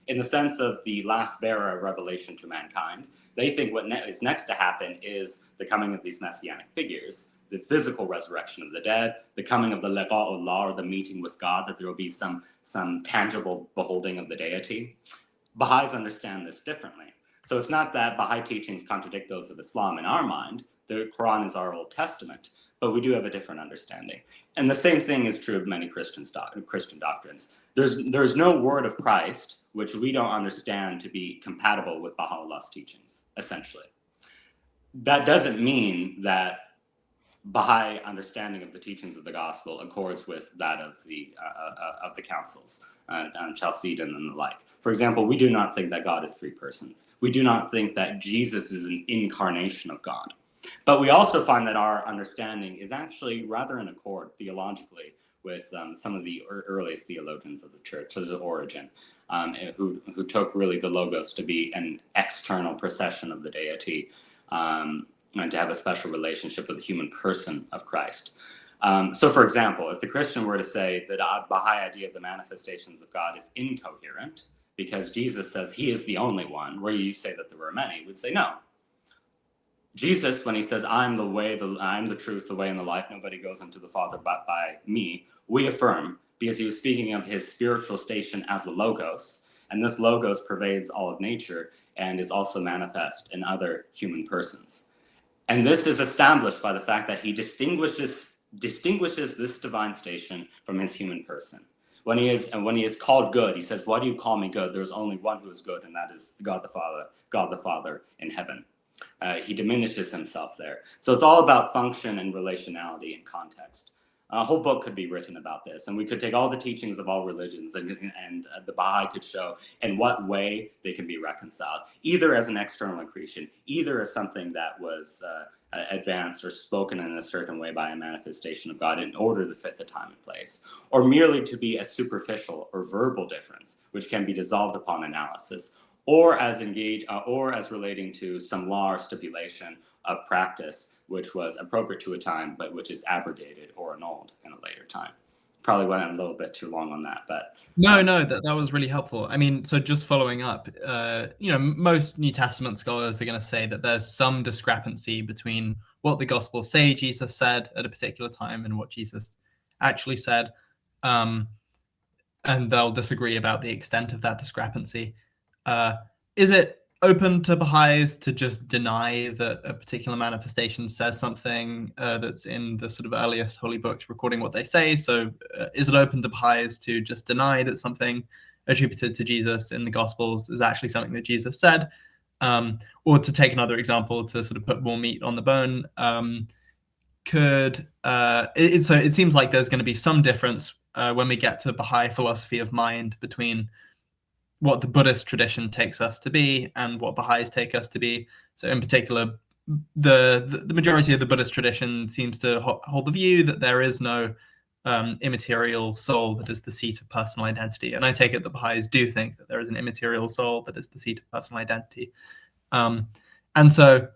In the sense of the last bearer of revelation to mankind, they think what is next to happen is the coming of these messianic figures, the physical resurrection of the dead, the coming of the liqa'ullah, or the meeting with God, that there will be some tangible beholding of the deity. Baha'is understand this differently. So it's not that Baha'i teachings contradict those of Islam in our mind. The Quran is our Old Testament, but we do have a different understanding. And the same thing is true of many Christian doctrines. There's no word of Christ which we don't understand to be compatible with Baha'u'llah's teachings, essentially. That doesn't mean that Baha'i understanding of the teachings of the gospel accords with that of the councils, Chalcedon and the like. For example, we do not think that God is three persons. We do not think that Jesus is an incarnation of God. But we also find that our understanding is actually rather in accord theologically with some of the earliest theologians of the church, such as Origen, who took really the Logos to be an external procession of the deity, and to have a special relationship with the human person of Christ. So, for example, if the Christian were to say that a Baha'i idea of the manifestations of God is incoherent, because Jesus says he is the only one, where you say that there were many, would say no. Jesus, when he says, I'm the way, I'm the truth, the way, and the life, nobody goes unto the Father but by me, we affirm, because he was speaking of his spiritual station as the Logos, and this Logos pervades all of nature and is also manifest in other human persons. And this is established by the fact that he distinguishes this divine station from his human person. When he is called good, he says, why do you call me good? There's only one who is good, and that is God the Father in heaven. He diminishes himself there. So it's all about function and relationality and context. A whole book could be written about this, and we could take all the teachings of all religions, and the Baha'i could show in what way they can be reconciled, either as an external accretion, either as something that was advanced or spoken in a certain way by a manifestation of God in order to fit the time and place, or merely to be a superficial or verbal difference, which can be dissolved upon analysis, or as relating to some law or stipulation of practice, which was appropriate to a time, but which is abrogated or annulled in a later time. Probably went a little bit too long on that, but no, that was really helpful. I mean, so just following up, most New Testament scholars are going to say that there's some discrepancy between what the Gospels say Jesus said at a particular time and what Jesus actually said, and they'll disagree about the extent of that discrepancy. Is it open to Baha'is to just deny that a particular manifestation says something that's in the sort of earliest holy books recording what they say? So is it open to Baha'is to just deny that something attributed to Jesus in the Gospels is actually something that Jesus said? Or to take another example to sort of put more meat on the bone, it seems like there's going to be some difference when we get to Baha'i philosophy of mind between what the Buddhist tradition takes us to be and what Baha'is take us to be. So in particular, the majority of the Buddhist tradition seems to hold the view that there is no immaterial soul that is the seat of personal identity. And I take it that Baha'is do think that there is an immaterial soul that is the seat of personal identity. And so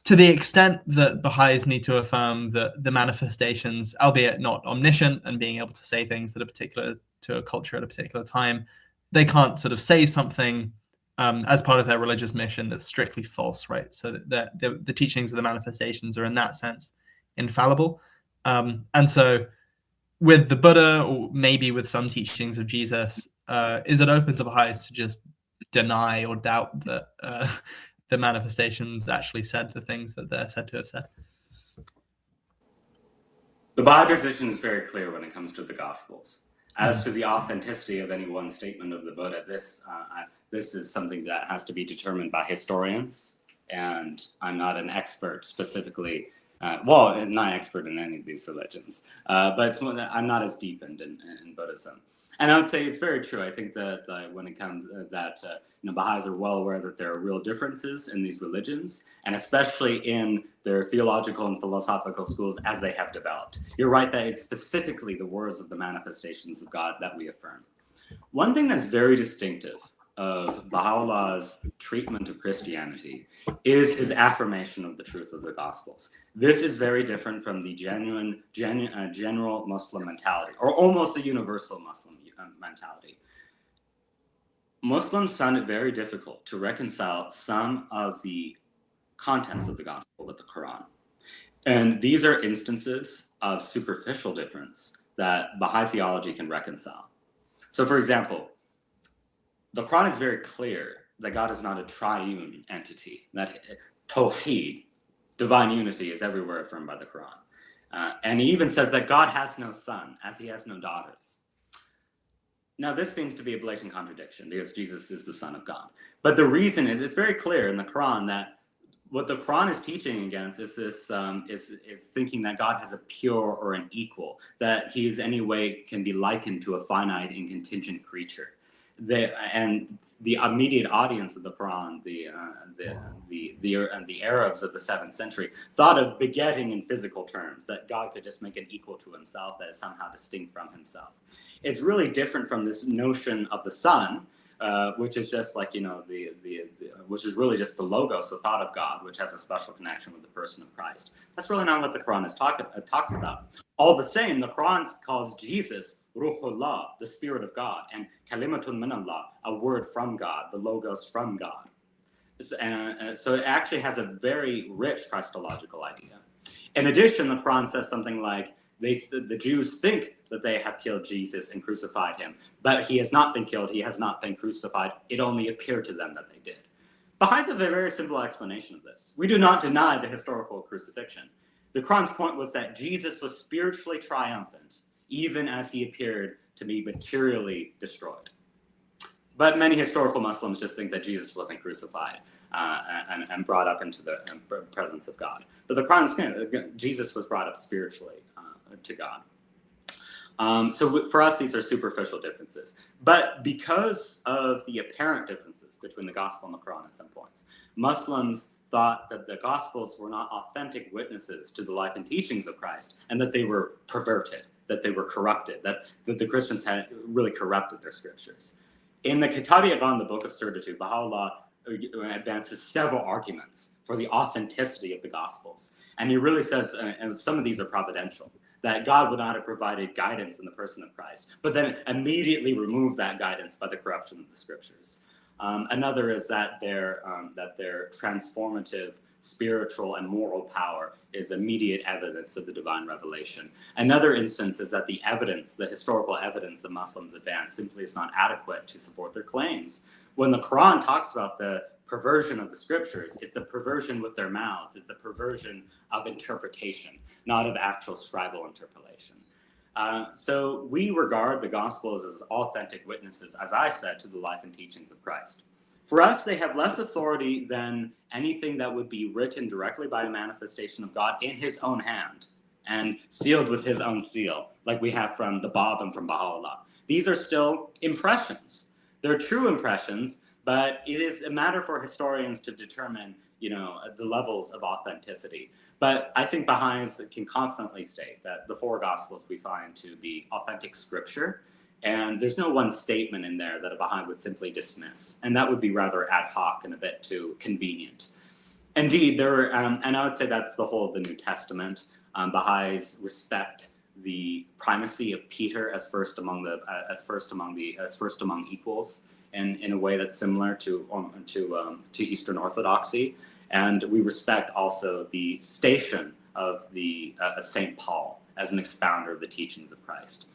to the extent that Baha'is need to affirm that the manifestations, albeit not omniscient and being able to say things to a culture at a particular time, they can't sort of say something as part of their religious mission that's strictly false, right? So that the teachings of the manifestations are in that sense infallible. And so with the Buddha, or maybe with some teachings of Jesus, is it open to Baha'is to just deny or doubt that the manifestations actually said the things that they're said to have said? The Bahá'í position is very clear when it comes to the Gospels. As to the authenticity of any one statement of the Buddha, this is something that has to be determined by historians, and I'm not an expert specifically. Not an expert in any of these religions, but I'm not as deepened in Buddhism. And I would say it's very true. I think that when it comes Baha'is are well aware that there are real differences in these religions, and especially in their theological and philosophical schools as they have developed. You're right that it's specifically the words of the manifestations of God that we affirm. One thing that's very distinctive of Baha'u'llah's treatment of Christianity is his affirmation of the truth of the Gospels. This is very different from the general Muslim mentality, or almost a universal Muslim mentality. Muslims found it very difficult to reconcile some of the contents of the Gospel with the Quran. And these are instances of superficial difference that Baha'i theology can reconcile. So, for example, the Quran is very clear that God is not a triune entity, that Tawheed, divine unity, is everywhere affirmed by the Quran. And he even says that God has no son, as he has no daughters. Now, this seems to be a blatant contradiction because Jesus is the Son of God. But the reason is, it's very clear in the Quran that what the Quran is teaching against is this is thinking that God has a pure or an equal, that he is any way can be likened to a finite and contingent creature. And the immediate audience of the Quran, the Arabs of the 7th century, thought of begetting in physical terms, that God could just make an equal to himself that is somehow distinct from himself. It's really different from this notion of the Son, which is just like, which is really just the logos, the thought of God, which has a special connection with the person of Christ. That's really not what the Quran talks about. All the same, the Quran calls Jesus Ruhullah, the Spirit of God, and Kalimatun Minallah, a word from God, the logos from God. So it actually has a very rich Christological idea. In addition, the Quran says something like, the Jews think that they have killed Jesus and crucified him, but he has not been killed, he has not been crucified. It only appeared to them that they did. Baha'is have a very simple explanation of this. We do not deny the historical crucifixion. The Quran's point was that Jesus was spiritually triumphant, even as he appeared to be materially destroyed. But many historical Muslims just think that Jesus wasn't crucified and brought up into the presence of God. But the Quran is clear, Jesus was brought up spiritually to God. So for us, these are superficial differences. But because of the apparent differences between the Gospel and the Quran at some points, Muslims thought that the Gospels were not authentic witnesses to the life and teachings of Christ, and that they were perverted, that they were corrupted, that the Christians had really corrupted their scriptures. In the Kitab-i-Iqan, the Book of Certitude, Baha'u'llah advances several arguments for the authenticity of the Gospels. And he really says, and some of these are providential, that God would not have provided guidance in the person of Christ, but then immediately remove that guidance by the corruption of the scriptures. Another is that their transformative spiritual and moral power is immediate evidence of the divine revelation. Another instance is that the historical evidence that Muslims advance simply is not adequate to support their claims. When the Quran talks about the perversion of the scriptures, it's the perversion with their mouths, it's the perversion of interpretation, not of actual scribal interpolation. So we regard the Gospels as authentic witnesses, as I said, to the life and teachings of Christ. For us, they have less authority than anything that would be written directly by a manifestation of God in his own hand and sealed with his own seal, like we have from the Bab and from Baha'u'llah. These are still impressions. They're true impressions, but it is a matter for historians to determine, the levels of authenticity. But I think Baha'is can confidently state that the four Gospels we find to be authentic scripture, and there's no one statement in there that a Baha'i would simply dismiss, and that would be rather ad hoc and a bit too convenient. Indeed, and I would say that's the whole of the New Testament. Baha'is respect the primacy of Peter as first among equals, and in a way that's similar to Eastern Orthodoxy. And we respect also the station of Saint Paul as an expounder of the teachings of Christ.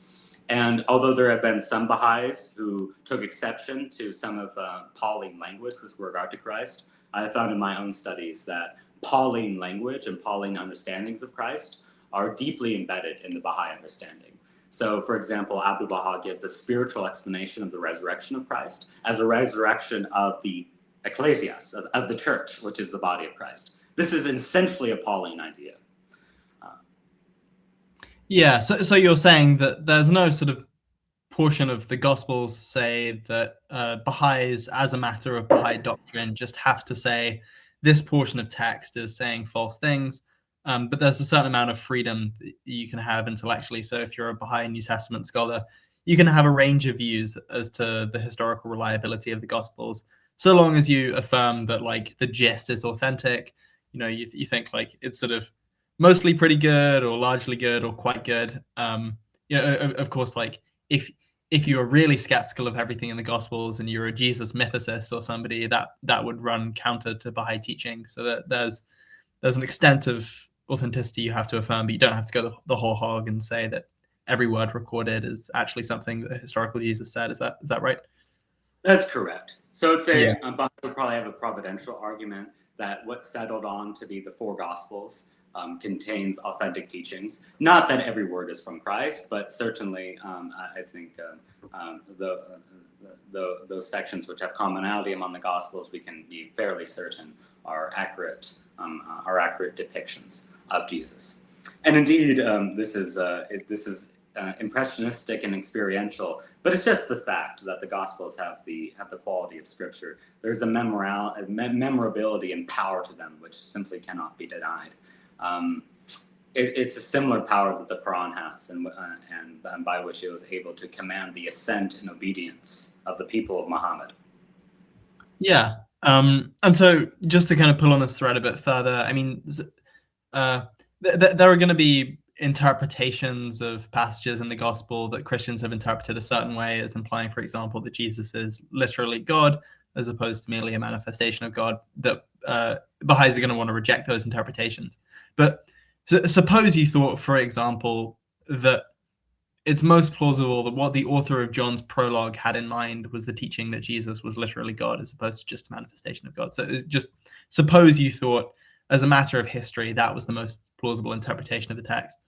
And although there have been some Baha'is who took exception to some of Pauline language with regard to Christ, I have found in my own studies that Pauline language and Pauline understandings of Christ are deeply embedded in the Baha'i understanding. So, for example, Abu Baha gives a spiritual explanation of the resurrection of Christ as a resurrection of the ecclesias, of the church, which is the body of Christ. This is essentially a Pauline idea. Yeah, so you're saying that there's no sort of portion of the Gospels say that Baha'is, as a matter of Baha'i doctrine, just have to say this portion of text is saying false things, but there's a certain amount of freedom that you can have intellectually. So if you're a Baha'i New Testament scholar, you can have a range of views as to the historical reliability of the Gospels, so long as you affirm that like the gist is authentic. You think like it's sort of mostly pretty good or largely good or quite good. Of course, like if you are really skeptical of everything in the Gospels and you're a Jesus mythicist or somebody, that would run counter to Baha'i teaching. So that there's an extent of authenticity you have to affirm, but you don't have to go the whole hog and say that every word recorded is actually something that historical Jesus said. Is that right? That's correct. So I'd say Baha'i would probably have a providential argument that what's settled on to be the four Gospels contains authentic teachings. Not that every word is from Christ, but certainly I think those sections which have commonality among the Gospels, we can be fairly certain are accurate depictions of Jesus. And indeed, this is impressionistic and experiential, but it's just the fact that the Gospels have the quality of Scripture. There's a memorability and power to them which simply cannot be denied. It's a similar power that the Quran has, and by which it was able to command the assent and obedience of the people of Muhammad. Yeah, and so just to kind of pull on this thread a bit further, I mean, there are going to be interpretations of passages in the Gospel that Christians have interpreted a certain way, as implying, for example, that Jesus is literally God, as opposed to merely a manifestation of God. That Baha'is are going to want to reject those interpretations. But suppose you thought, for example, that it's most plausible that what the author of John's prologue had in mind was the teaching that Jesus was literally God, as opposed to just a manifestation of God. So just suppose you thought, as a matter of history, that was the most plausible interpretation of the text.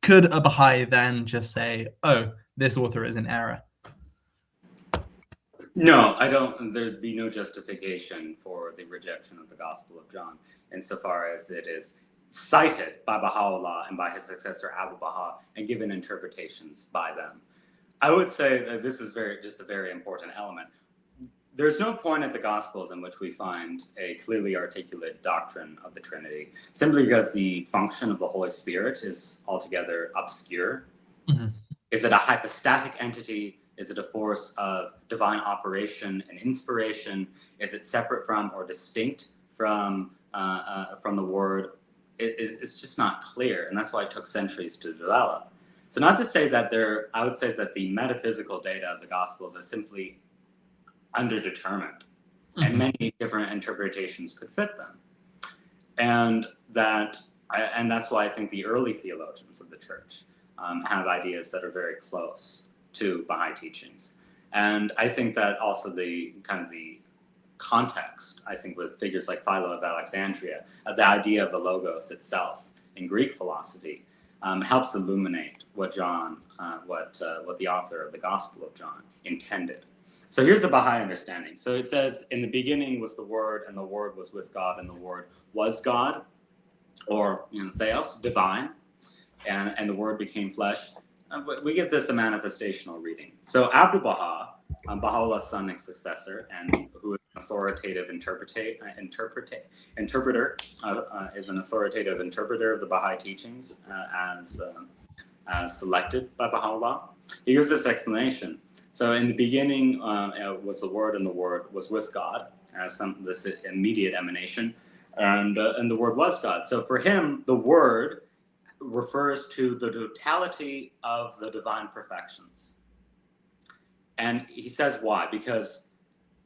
Could a Baha'i then just say, oh, this author is in error? No, I don't. There'd be no justification for the rejection of the Gospel of John, insofar as it is cited by Baha'u'llah and by his successor Abu Baha and given interpretations by them. I would say that this is just a very important element. There's no point at the Gospels in which we find a clearly articulate doctrine of the Trinity, simply because the function of the Holy Spirit is altogether obscure. Mm-hmm. Is it a hypostatic entity? Is it a force of divine operation and inspiration? Is it separate from or distinct from the Word? It's just not clear, and that's why it took centuries to develop. So not to say that I would say that the metaphysical data of the Gospels are simply underdetermined, mm-hmm. and many different interpretations could fit them. And that's why I think the early theologians of the church have ideas that are very close to Baha'i teachings. And I think that also the context, I think, with figures like Philo of Alexandria, of the idea of the logos itself in Greek philosophy, helps illuminate what the author of the Gospel of John intended. So here's the Baha'i understanding. So it says, in the beginning was the Word, and the Word was with God, and the Word was God, or theos, divine, and the Word became flesh. We give this a manifestational reading. So Abdu'l Baha Baha'u'llah's son and successor, and who is an authoritative interpreter, is an authoritative interpreter of the Baha'i teachings as selected by Baha'u'llah. He gives this explanation. So in the beginning was the Word, and the Word was with God, as this immediate emanation, and the Word was God. So for him, the Word refers to the totality of the divine perfections. And he says why? Because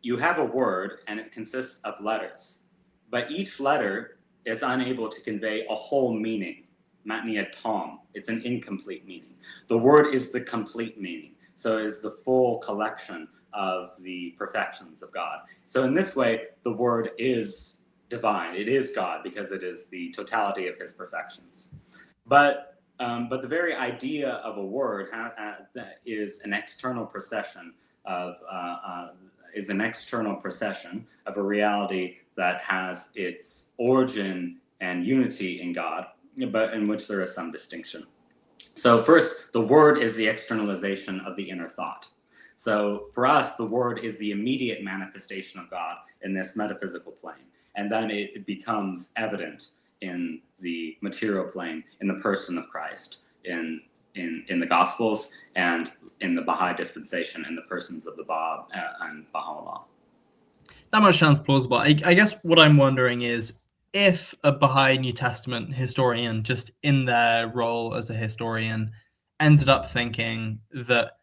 you have a word and it consists of letters, but each letter is unable to convey a whole meaning. Matniya tom. It's an incomplete meaning. The word is the complete meaning. So it is the full collection of the perfections of God. So in this way, the word is divine. It is God because it is the totality of his perfections. But the very idea of a word is an external procession of a reality that has its origin and unity in God, but in which there is some distinction. So first, the word is the externalization of the inner thought. So for us, the word is the immediate manifestation of God in this metaphysical plane, and then it becomes evident in the material plane, in the person of Christ, in the Gospels, and in the Baha'i dispensation, in the persons of the Bab and Baha'u'llah. That much sounds plausible. I guess what I'm wondering is if a Baha'i New Testament historian, just in their role as a historian, ended up thinking that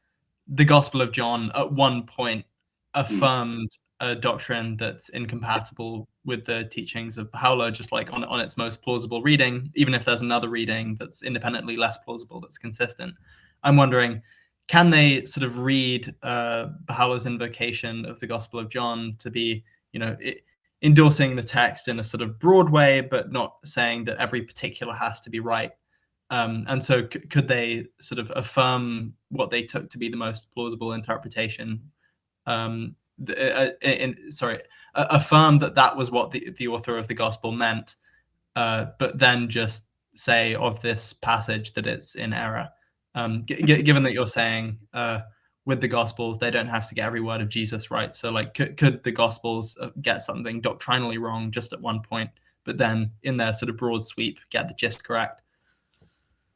the Gospel of John at one point affirmed a doctrine that's incompatible with the teachings of Baha'u'llah, just like on its most plausible reading, even if there's another reading that's independently less plausible, that's consistent. I'm wondering, can they sort of read Baha'u'llah's invocation of the Gospel of John to be, endorsing the text in a sort of broad way, but not saying that every particular has to be right? And so could they sort of affirm what they took to be the most plausible interpretation? Affirm that was what the author of the gospel meant, but then just say of this passage that it's in error. Given that you're saying with the gospels, they don't have to get every word of Jesus right. So like, could the gospels get something doctrinally wrong just at one point, but then in their sort of broad sweep, get the gist correct?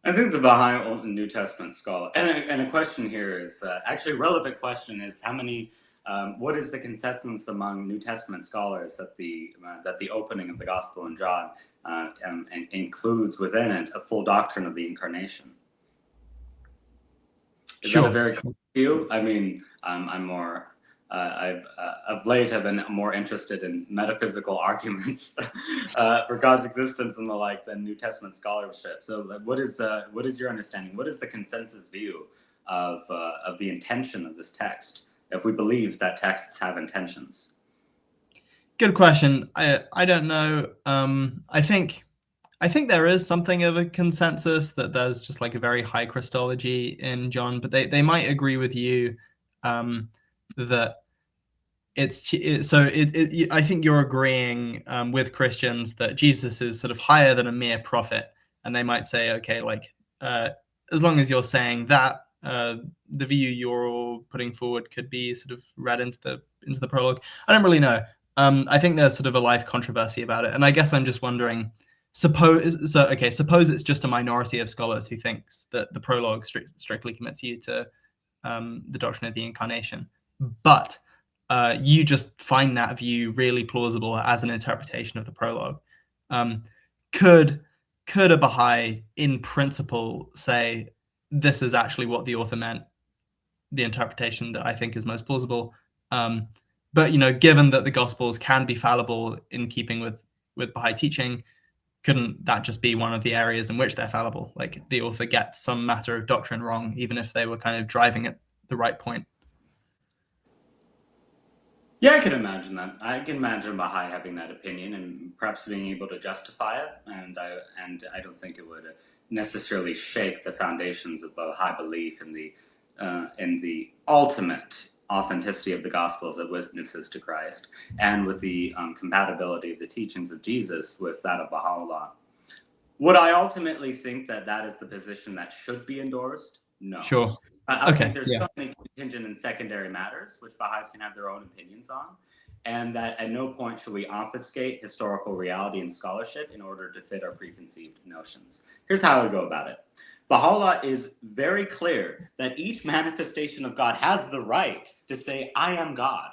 I think the Baha'i New Testament scholar, and a question here is actually a relevant question is how many. What is the consensus among New Testament scholars that the opening of the Gospel in John includes within it a full doctrine of the Incarnation? Is that a very cool view? I mean, I'm more. Of late, I've been more interested in metaphysical arguments for God's existence and the like than New Testament scholarship. So, what is your understanding? What is the consensus view of the intention of this text, if we believe that texts have intentions? Good question. I don't know. I think there is something of a consensus that there's just like a very high Christology in John, but they might agree with you that I think you're agreeing with Christians that Jesus is sort of higher than a mere prophet, and they might say, okay, like as long as you're saying that, the view you're putting forward could be sort of read into the prologue. I don't really know. I think there's sort of a live controversy about it, and I guess I'm just wondering. Suppose it's just a minority of scholars who thinks that the prologue strictly commits you to the doctrine of the Incarnation, but you just find that view really plausible as an interpretation of the prologue. Could a Baha'i, in principle, say this is actually what the author meant, the interpretation that I think is most plausible? But given that the Gospels can be fallible in keeping with Baha'i teaching, couldn't that just be one of the areas in which they're fallible? Like the author gets some matter of doctrine wrong, even if they were kind of driving at the right point. Yeah, I can imagine that. I can imagine Baha'i having that opinion and perhaps being able to justify it. And I don't think it would necessarily shake the foundations of Baha'i belief in the ultimate authenticity of the Gospels as witnesses to Christ, and with the compatibility of the teachings of Jesus with that of Baha'u'llah. Would I ultimately think that is the position that should be endorsed? No. Sure. I Okay. think there's Yeah. so many contingent and secondary matters which Baha'is can have their own opinions on, and that at no point should we obfuscate historical reality and scholarship in order to fit our preconceived notions. Here's how I would go about it. Baha'u'llah is very clear that each manifestation of God has the right to say, I am God.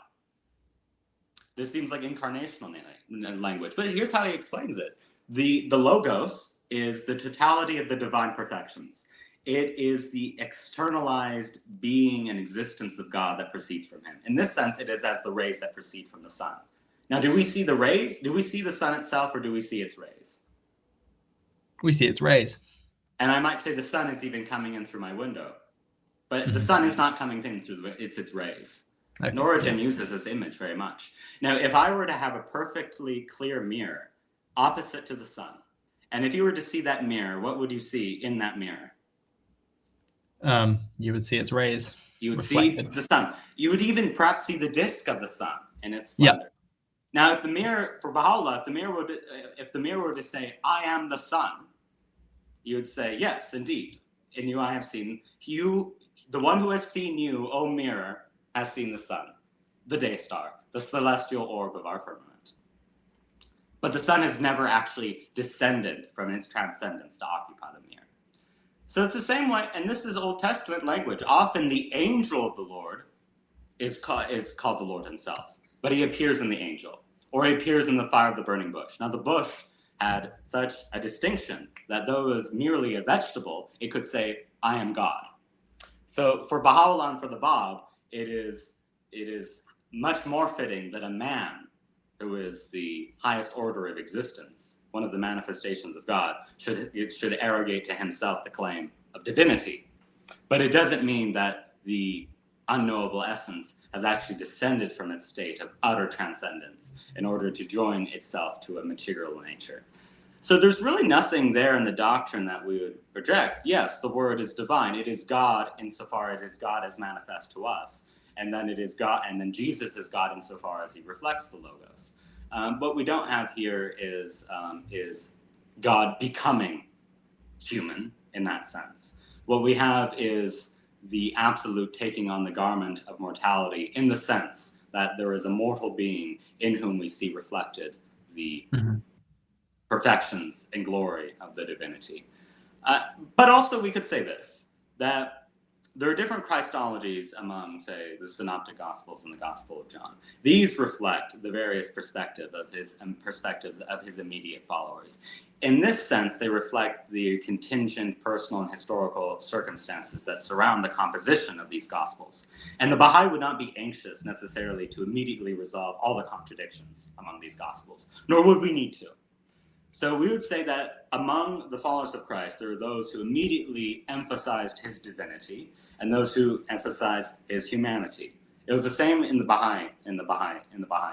This seems like incarnational language, but here's how he explains it. The Logos is the totality of the divine perfections. It is the externalized being and existence of God that proceeds from him. In this sense, it is as the rays that proceed from the sun. Now, do we see the rays? Do we see the sun itself, or do we see its rays? We see its rays. And I might say the sun is even coming in through my window. But the sun is not coming in through its rays. Okay. Norwegian uses this image very much. Now, if I were to have a perfectly clear mirror opposite to the sun, and if you were to see that mirror, what would you see in that mirror? You would see its rays. You would reflected. See the sun. You would even perhaps see the disk of the sun in its splendor. Yep. Now, if the mirror, for Baha'u'llah, if the mirror were to say, I am the sun, you would say, yes, indeed. In you I have seen. You, the one who has seen you, O mirror, has seen the sun, the day star, the celestial orb of our firmament. But the sun has never actually descended from its transcendence to occupy the mirror. So it's the same way, and this is Old Testament language. Often the angel of the Lord is called the Lord himself, but he appears in the angel, or he appears in the fire of the burning bush. Now the bush had such a distinction that though it was merely a vegetable, it could say, I am God. So for Baha'u'llah and for the Bab, it is much more fitting that a man who is the highest order of existence, one of the manifestations of God, should arrogate to himself the claim of divinity. But it doesn't mean that the unknowable essence has actually descended from its state of utter transcendence in order to join itself to a material nature. So there's really nothing there in the doctrine that we would reject. Yes, the word is divine. It is God insofar it is God as manifest to us. And then it is God, and then Jesus is God insofar as he reflects the Logos. What we don't have here is God becoming human in that sense. What we have is the absolute taking on the garment of mortality in the sense that there is a mortal being in whom we see reflected the perfections and glory of the divinity. But also we could say this, that there are different Christologies among, say, the Synoptic Gospels and the Gospel of John. These reflect the various perspectives of his immediate followers. In this sense, they reflect the contingent personal and historical circumstances that surround the composition of these Gospels. And the Baha'i would not be anxious necessarily to immediately resolve all the contradictions among these Gospels, nor would we need to. So we would say that among the followers of Christ, there are those who immediately emphasized his divinity and those who emphasized his humanity. It was the same in the Baha'i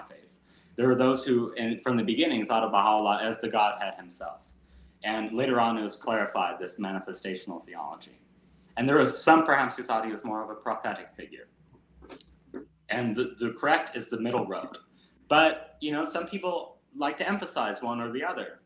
faith. There were those who, from the beginning, thought of Baha'u'llah as the Godhead himself. And later on, it was clarified, this manifestational theology. And there were some, perhaps, who thought he was more of a prophetic figure. And the correct is the middle road. But, some people like to emphasize one or the other.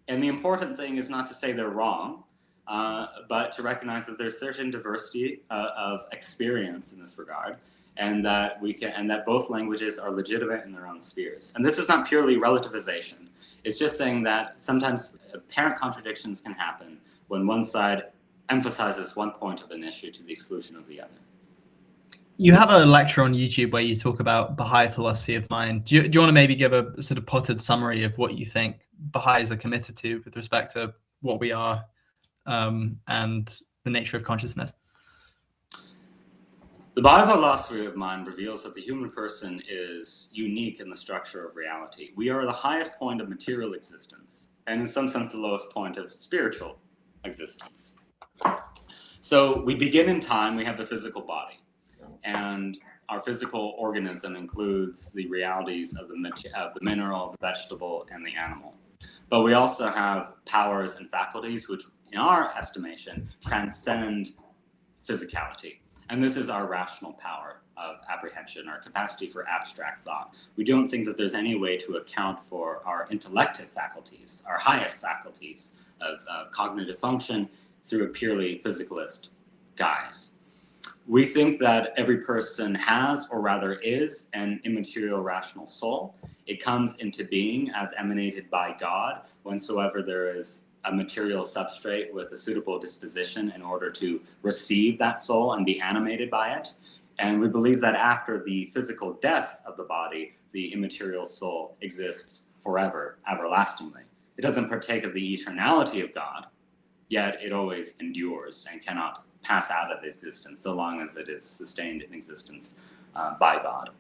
And the important thing is not to say they're wrong, but to recognize that there's certain diversity of experience in this regard, and that both languages are legitimate in their own spheres. And this is not purely relativization. It's just saying that sometimes apparent contradictions can happen when one side emphasizes one point of an issue to the exclusion of the other. You have a lecture on YouTube where you talk about Baha'i philosophy of mind. Do you want to maybe give a sort of potted summary of what you think Baha'is are committed to with respect to what we are and the nature of consciousness? The Baha'i philosophy of mind reveals that the human person is unique in the structure of reality. We are the highest point of material existence, and in some sense the lowest point of spiritual existence. So we begin in time, we have the physical body. And our physical organism includes the realities of the mineral, the vegetable, and the animal. But we also have powers and faculties which, in our estimation, transcend physicality. And this is our rational power of apprehension, our capacity for abstract thought. We don't think that there's any way to account for our intellective faculties, our highest faculties of cognitive function, through a purely physicalist guise. We think that every person has, or rather is, an immaterial rational soul. It comes into being as emanated by God whensoever there is a material substrate with a suitable disposition in order to receive that soul and be animated by it. And we believe that after the physical death of the body, the immaterial soul exists forever, everlastingly. It doesn't partake of the eternality of God, yet it always endures and cannot pass out of existence so long as it is sustained in existence by God.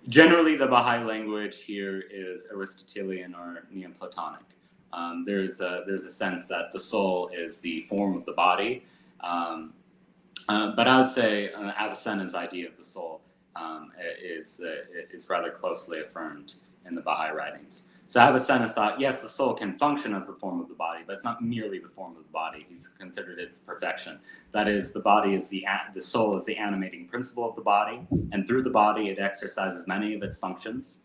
Generally, the Baha'i language here is Aristotelian or Neoplatonic. There's a sense that the soul is the form of the body, but I would say Avicenna's idea of the soul is rather closely affirmed in the Baha'i writings. So Avicenna thought, yes, the soul can function as the form of the body, but it's not merely the form of the body. He's considered its perfection. That is, the soul is the animating principle of the body, and through the body it exercises many of its functions.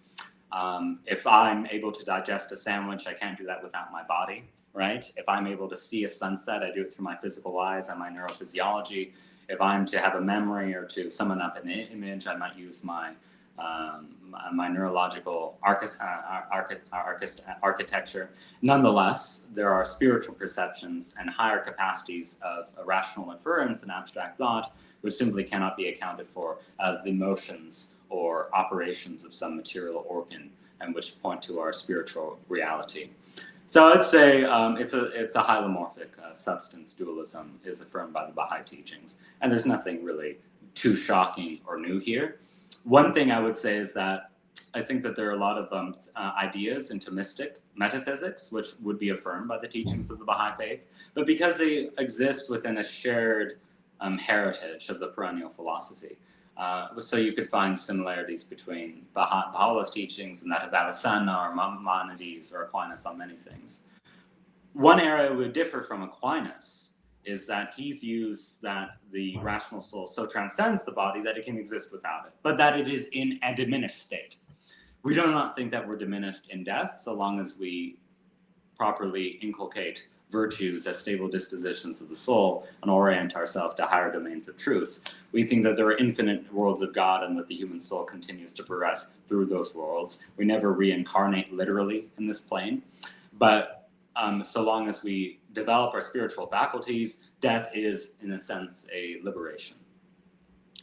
If I'm able to digest a sandwich, I can't do that without my body, right? If I'm able to see a sunset, I do it through my physical eyes and my neurophysiology. If I'm to have a memory or to summon up an image, I might use my neurological architecture. Nonetheless, there are spiritual perceptions and higher capacities of rational inference and abstract thought, which simply cannot be accounted for as the motions or operations of some material organ, and which point to our spiritual reality. So I'd say it's a hylomorphic substance dualism is affirmed by the Baha'i teachings, and there's nothing really too shocking or new here. One thing I would say is that I think that there are a lot of ideas into mystic metaphysics, which would be affirmed by the teachings of the Baha'i faith, but because they exist within a shared heritage of the perennial philosophy. So you could find similarities between Baha'u'llah's teachings and that of Avicenna or Maimonides or Aquinas on many things. One area would differ from Aquinas is that he views that the rational soul so transcends the body that it can exist without it, but that it is in a diminished state. We do not think that we're diminished in death so long as we properly inculcate virtues as stable dispositions of the soul and orient ourselves to higher domains of truth. We think that there are infinite worlds of God and that the human soul continues to progress through those worlds. We never reincarnate literally in this plane, but so long as we develop our spiritual faculties, death is, in a sense, a liberation.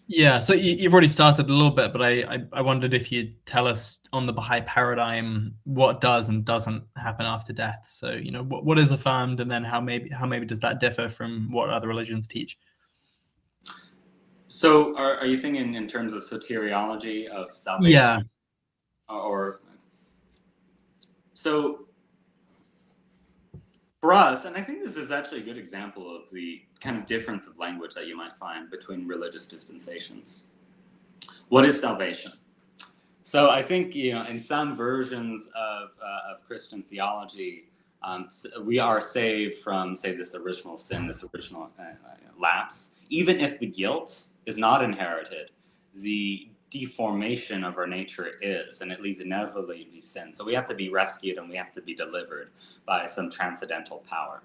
Yeah, so you've already started a little bit, but I wondered if you'd tell us on the Baha'i paradigm what does and doesn't happen after death. So, what is affirmed, and then how maybe does that differ from what other religions teach? So are you thinking in terms of soteriology of salvation? Yeah. So for us, and I think this is actually a good example of the kind of difference of language that you might find between religious dispensations. What is salvation? So I think, in some versions of Christian theology, we are saved from, say, this original sin, this original lapse. Even if the guilt is not inherited, the deformation of our nature is, and it leads inevitably to sin. So we have to be rescued and we have to be delivered by some transcendental power.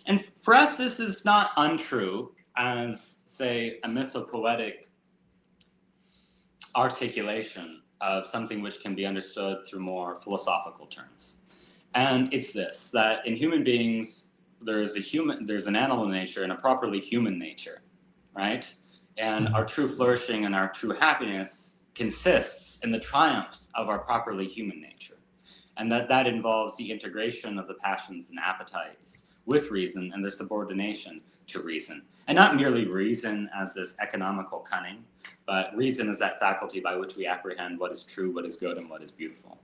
And for us, this is not untrue as, say, a mythopoetic articulation of something which can be understood through more philosophical terms. And it's this, that in human beings, there's an animal nature and a properly human nature, right? And our true flourishing and our true happiness consists in the triumphs of our properly human nature. And that involves the integration of the passions and appetites with reason and their subordination to reason. And not merely reason as this economical cunning, but reason as that faculty by which we apprehend what is true, what is good, and what is beautiful.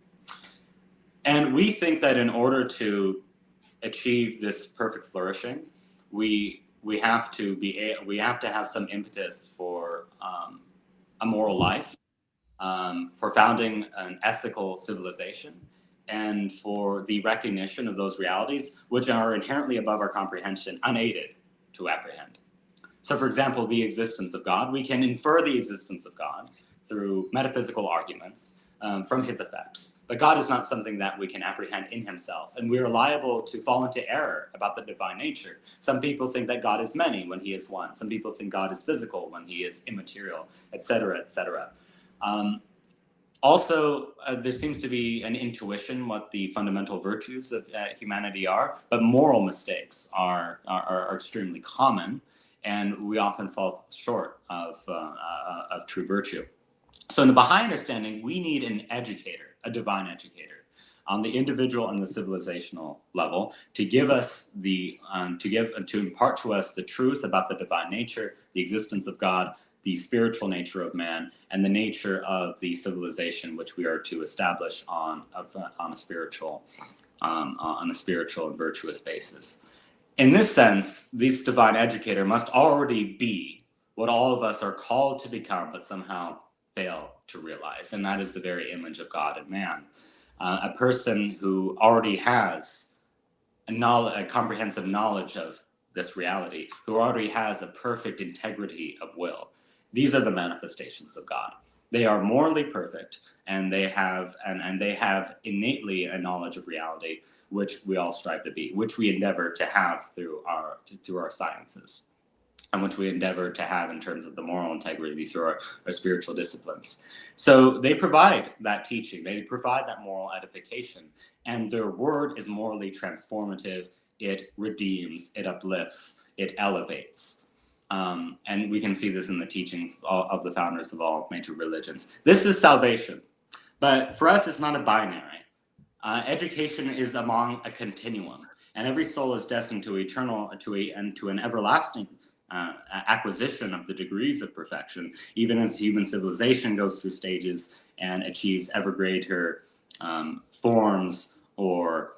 And we think that in order to achieve this perfect flourishing, we have to have some impetus for a moral life, for founding an ethical civilization, and for the recognition of those realities which are inherently above our comprehension, unaided to apprehend. So, for example, the existence of God. We can infer the existence of God through metaphysical arguments, from his effects. But God is not something that we can apprehend in himself, and we are liable to fall into error about the divine nature. Some people think that God is many when he is one. Some people think God is physical when he is immaterial, etc., etc. Also, there seems to be an intuition what the fundamental virtues of humanity are, but moral mistakes are extremely common, and we often fall short of true virtue. So in the Baha'i understanding, we need an educator, a divine educator, on the individual and the civilizational level to give us to impart to us the truth about the divine nature, the existence of God, the spiritual nature of man, and the nature of the civilization which we are to establish on a spiritual and virtuous basis. In this sense, this divine educator must already be what all of us are called to become, but somehow fail to realize, and that is the very image of God in man. A person who already has a comprehensive knowledge of this reality, who already has a perfect integrity of will. These are the manifestations of God. They are morally perfect, and they have innately a knowledge of reality, which we all strive to be, which we endeavor to have through our sciences, and which we endeavor to have in terms of the moral integrity through our spiritual disciplines. So they provide that teaching, they provide that moral edification, and their word is morally transformative. It redeems, it uplifts, it elevates. And we can see this in the teachings of the founders of all major religions. This is salvation, but for us, it's not a binary. Education is among a continuum, and every soul is destined to an everlasting acquisition of the degrees of perfection, even as human civilization goes through stages and achieves ever greater forms or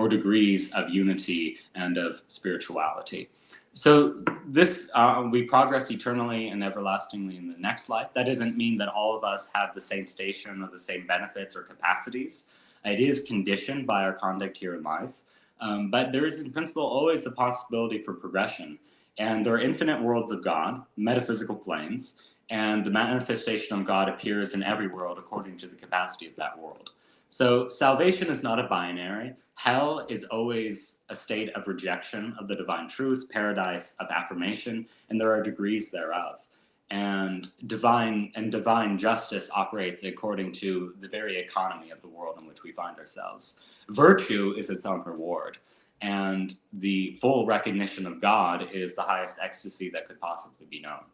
degrees of unity and of spirituality. So this we progress eternally and everlastingly in the next life. That doesn't mean that all of us have the same station or the same benefits or capacities. It is conditioned by our conduct here in life, but there is in principle always the possibility for progression. And there are infinite worlds of God, metaphysical planes, and the manifestation of God appears in every world according to the capacity of that world. So salvation is not a binary. Hell is always a state of rejection of the divine truth, paradise of affirmation, and there are degrees thereof. And divine justice operates according to the very economy of the world in which we find ourselves. Virtue is its own reward, and the full recognition of God is the highest ecstasy that could possibly be known.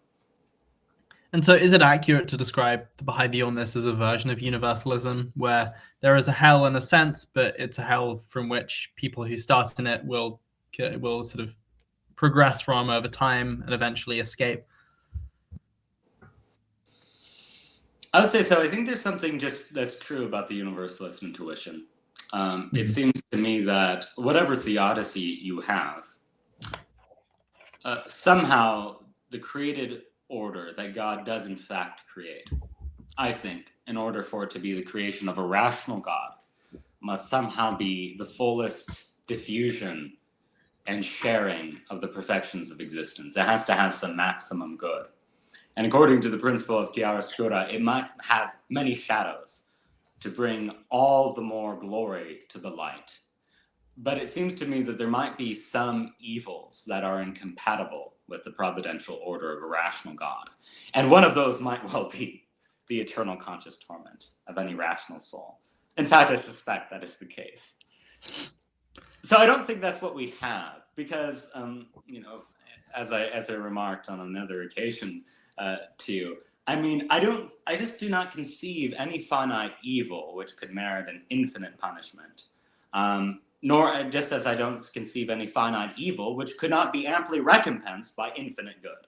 And so is it accurate to describe the Baha'i view on this as a version of universalism, where there is a hell in a sense, but it's a hell from which people who start in it will sort of progress from over time and eventually escape? I would say so. I think there's something just that's true about the universalist intuition. It seems to me that whatever theodicy you have, somehow the created order that God does in fact create, I think, in order for it to be the creation of a rational God, must somehow be the fullest diffusion and sharing of the perfections of existence. It has to have some maximum good. And according to the principle of chiaroscura, it might have many shadows to bring all the more glory to the light. But it seems to me that there might be some evils that are incompatible with the providential order of a rational God. And one of those might well be the eternal conscious torment of any rational soul. In fact, I suspect that is the case. So I don't think that's what we have, because, as I remarked on another occasion to you, I just do not conceive any finite evil which could merit an infinite punishment. Nor, just as I don't conceive any finite evil which could not be amply recompensed by infinite good.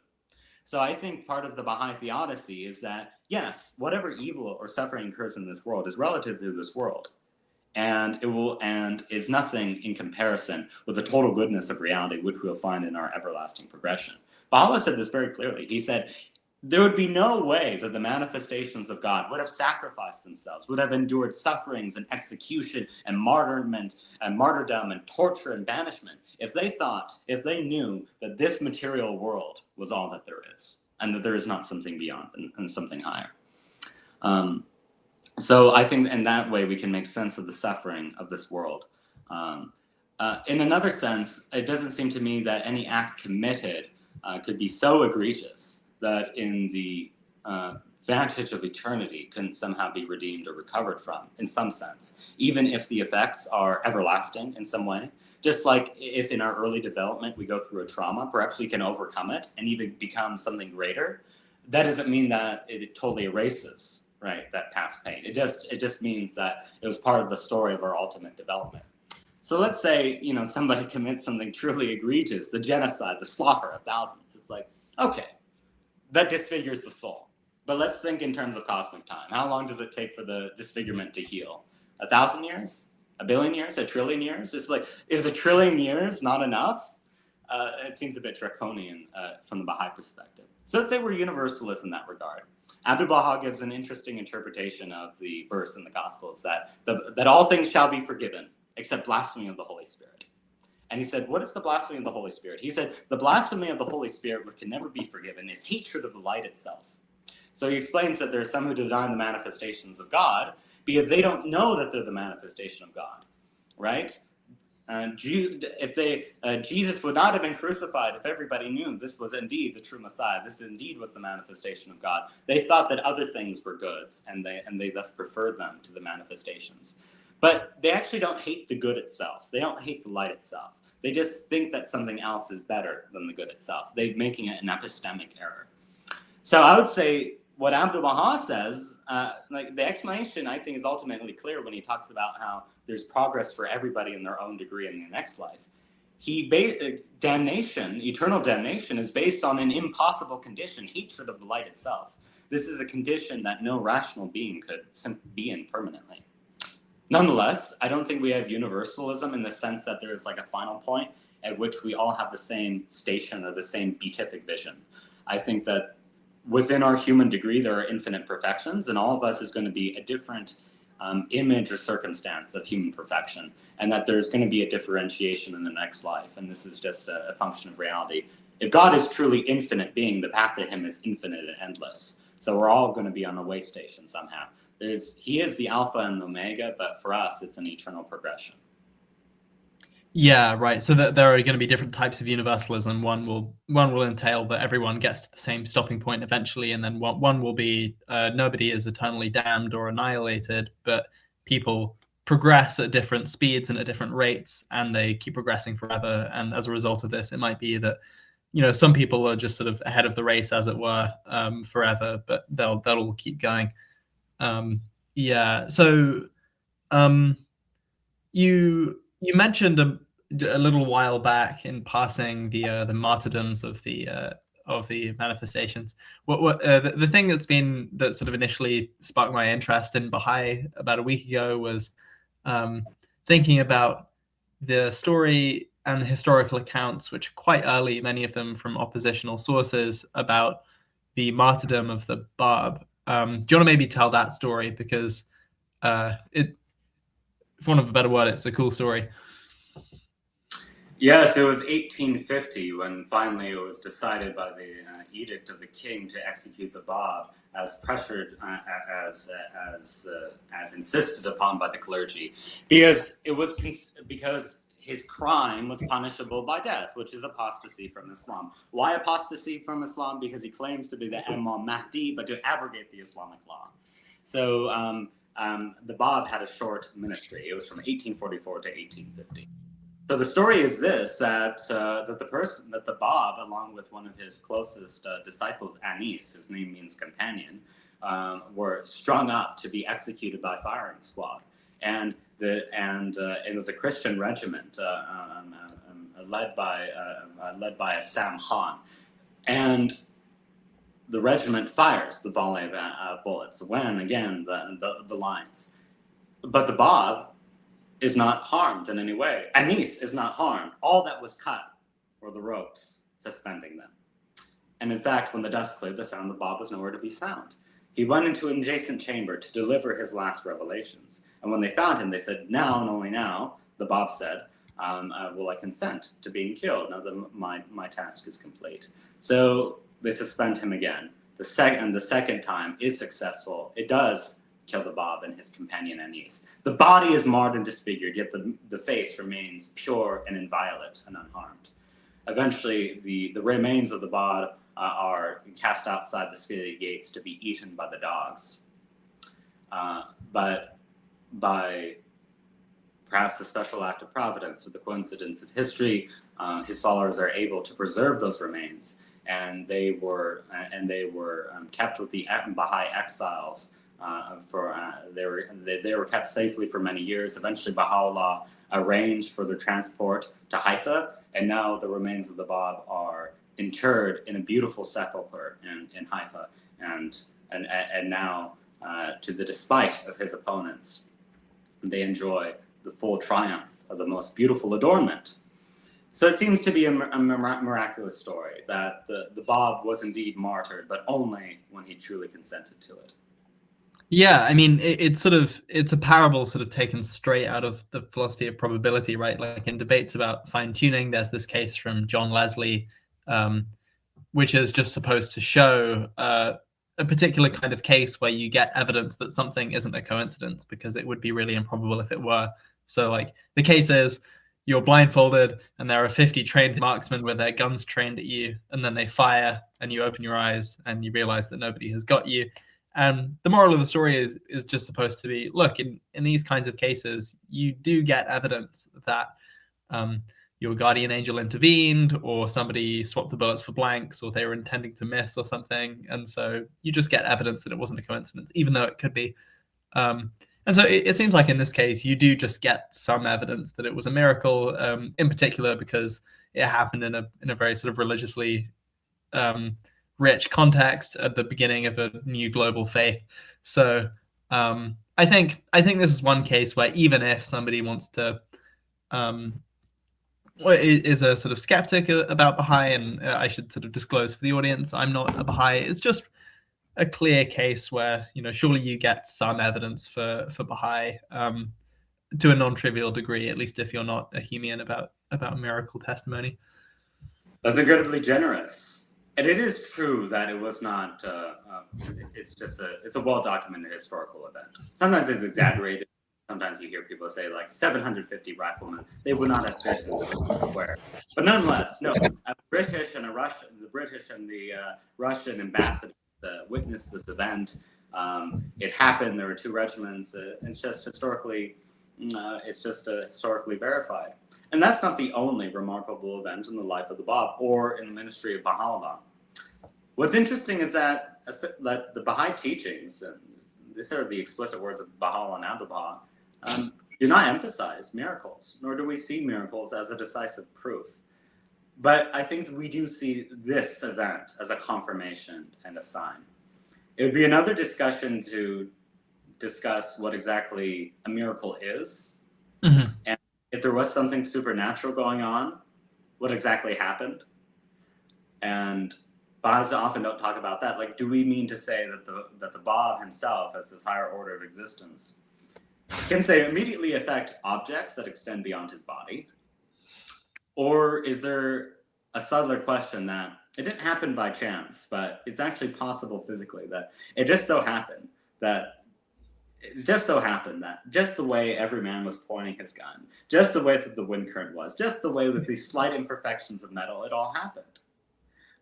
So I think part of the Baha'i theodicy is that, yes, whatever evil or suffering occurs in this world is relative to this world, and is nothing in comparison with the total goodness of reality, which we'll find in our everlasting progression. Baha'u'llah said this very clearly. He said, there would be no way that the manifestations of God would have sacrificed themselves, would have endured sufferings and execution and martyrdom and torture and banishment if they knew that this material world was all that there is, and that there is not something beyond and something higher. So I think in that way we can make sense of the suffering of this world. Um, in another sense, it doesn't seem to me that any act committed could be so egregious that in the vantage of eternity couldn't somehow be redeemed or recovered from, in some sense, even if the effects are everlasting in some way. Just like if in our early development we go through a trauma, perhaps we can overcome it and even become something greater. That doesn't mean that it totally erases, right, that past pain. It just means that it was part of the story of our ultimate development. So let's say, somebody commits something truly egregious, the genocide, the slaughter of thousands. It's like, okay, that disfigures the soul. But let's think in terms of cosmic time. How long does it take for the disfigurement to heal? 1,000 years? A billion years? A trillion years? It's like, is a trillion years not enough? It seems a bit draconian from the Baha'i perspective. So let's say we're universalists in that regard. Abdu'l-Baha gives an interesting interpretation of the verse in the Gospels that all things shall be forgiven except blasphemy of the Holy Spirit. And he said, what is the blasphemy of the Holy Spirit? He said, the blasphemy of the Holy Spirit, which can never be forgiven, is hatred of the light itself. So he explains that there are some who deny the manifestations of God because they don't know that they're the manifestation of God, right? Jesus would not have been crucified if everybody knew this was indeed the true Messiah. This indeed was the manifestation of God. They thought that other things were goods, and they thus preferred them to the manifestations. But they actually don't hate the good itself. They don't hate the light itself. They just think that something else is better than the good itself. They're making it an epistemic error. So I would say what Abdu'l-Baha says, the explanation, I think, is ultimately clear when he talks about how there's progress for everybody in their own degree in the next life. Damnation, eternal damnation, is based on an impossible condition, hatred of the light itself. This is a condition that no rational being could be in permanently. Nonetheless, I don't think we have universalism in the sense that there is like a final point at which we all have the same station or the same beatific vision. I think that within our human degree, there are infinite perfections, and all of us is going to be a different image or circumstance of human perfection, and that there's going to be a differentiation in the next life, and this is just a function of reality. If God is truly infinite being, the path to him is infinite and endless. So we're all going to be on a way station somehow. He is the Alpha and the Omega, but for us, it's an eternal progression. Yeah, right. So that there are going to be different types of universalism. One will entail that everyone gets to the same stopping point eventually, and then one will be nobody is eternally damned or annihilated, but people progress at different speeds and at different rates, and they keep progressing forever. And as a result of this, it might be that some people are just sort of ahead of the race, as it were, forever, but they'll all keep going. Yeah. So you mentioned a little while back in passing the martyrdoms of the manifestations. The thing that sort of initially sparked my interest in Baha'i about a week ago was thinking about the story and the historical accounts, which are quite early, many of them from oppositional sources, about the martyrdom of the Bab. Do you want to maybe tell that story? Because it, for want of a better word, it's a cool story. Yes, it was 1850 when finally it was decided by the edict of the king to execute the Bab, as pressured, as insisted upon by the clergy, because his crime was punishable by death, which is apostasy from Islam. Why apostasy from Islam? Because he claims to be the Imam Mahdi, but to abrogate the Islamic law. So the Bab had a short ministry. It was from 1844 to 1850. So the story is this: that the Bab, along with one of his closest disciples, Anis, whose name means companion, were strung up to be executed by firing squad, and it was a Christian regiment led by a Sam Khan, and the regiment fires the volley of bullets when again the lines, but the Bab is not harmed in any way. Anis is not harmed. All that was cut were the ropes suspending them. And in fact, when the dust cleared, they found the Bab was nowhere to be found. He went into an adjacent chamber to deliver his last revelations. And when they found him, they said, now and only now, the Bab said, will I consent to being killed now that my task is complete. So they suspend him again. The second time is successful. It does kill the Bab and his companion Anis. The body is marred and disfigured, yet the face remains pure and inviolate and unharmed. Eventually, the remains of the Bab are cast outside the city gates to be eaten by the dogs. But by perhaps a special act of providence or the coincidence of history, his followers are able to preserve those remains, and they were kept with the Baha'i exiles. They were kept safely for many years. Eventually, Baha'u'llah arranged for their transport to Haifa, and now the remains of the Bab are interred in a beautiful sepulcher in Haifa, and now, to the despite of his opponents, they enjoy the full triumph of the most beautiful adornment. So it seems to be a miraculous story that the Bab was indeed martyred, but only when he truly consented to it. Yeah, I mean, it's a parable sort of taken straight out of the philosophy of probability, right? Like in debates about fine tuning, there's this case from John Leslie, which is just supposed to show a particular kind of case where you get evidence that something isn't a coincidence, because it would be really improbable if it were. So like the case is you're blindfolded and there are 50 trained marksmen with their guns trained at you, and then they fire and you open your eyes and you realize that nobody has got you. And the moral of the story is just supposed to be, look, in these kinds of cases, you do get evidence that your guardian angel intervened, or somebody swapped the bullets for blanks, or they were intending to miss or something. And so you just get evidence that it wasn't a coincidence, even though it could be. And so it seems like in this case, you do just get some evidence that it was a miracle, in particular because it happened in a very sort of religiously rich context at the beginning of a new global faith. So I think this is one case where even if somebody wants to is a sort of skeptic about Baha'i, and I should sort of disclose for the audience, I'm not a Baha'i. It's just a clear case where, surely you get some evidence for Baha'i to a non-trivial degree, at least if you're not a Humean about miracle testimony. That's incredibly generous. And it is true that it was not, it's a well-documented historical event. Sometimes it's exaggerated. Sometimes you hear people say like 750 riflemen, they would not have fit where. But nonetheless, no, the British and the Russian ambassadors witnessed this event. It happened, there were two regiments. It's just historically verified. And that's not the only remarkable event in the life of the Bab or in the ministry of Baha'u'llah. What's interesting is that the Baha'i teachings, and these are the explicit words of Baha'u'llah and Abdu'l-Baha, do not emphasize miracles, nor do we see miracles as a decisive proof. But I think we do see this event as a confirmation and a sign. It would be another discussion to discuss what exactly a miracle is, mm-hmm. and if there was something supernatural going on, what exactly happened. And Baha'is often don't talk about that. Like, do we mean to say that the Bab himself, as this higher order of existence, can say immediately affect objects that extend beyond his body? Or is there a subtler question that it didn't happen by chance, but it's actually possible physically, that it just so happened that just the way every man was pointing his gun, just the way that the wind current was, just the way with these slight imperfections of metal, it all happened.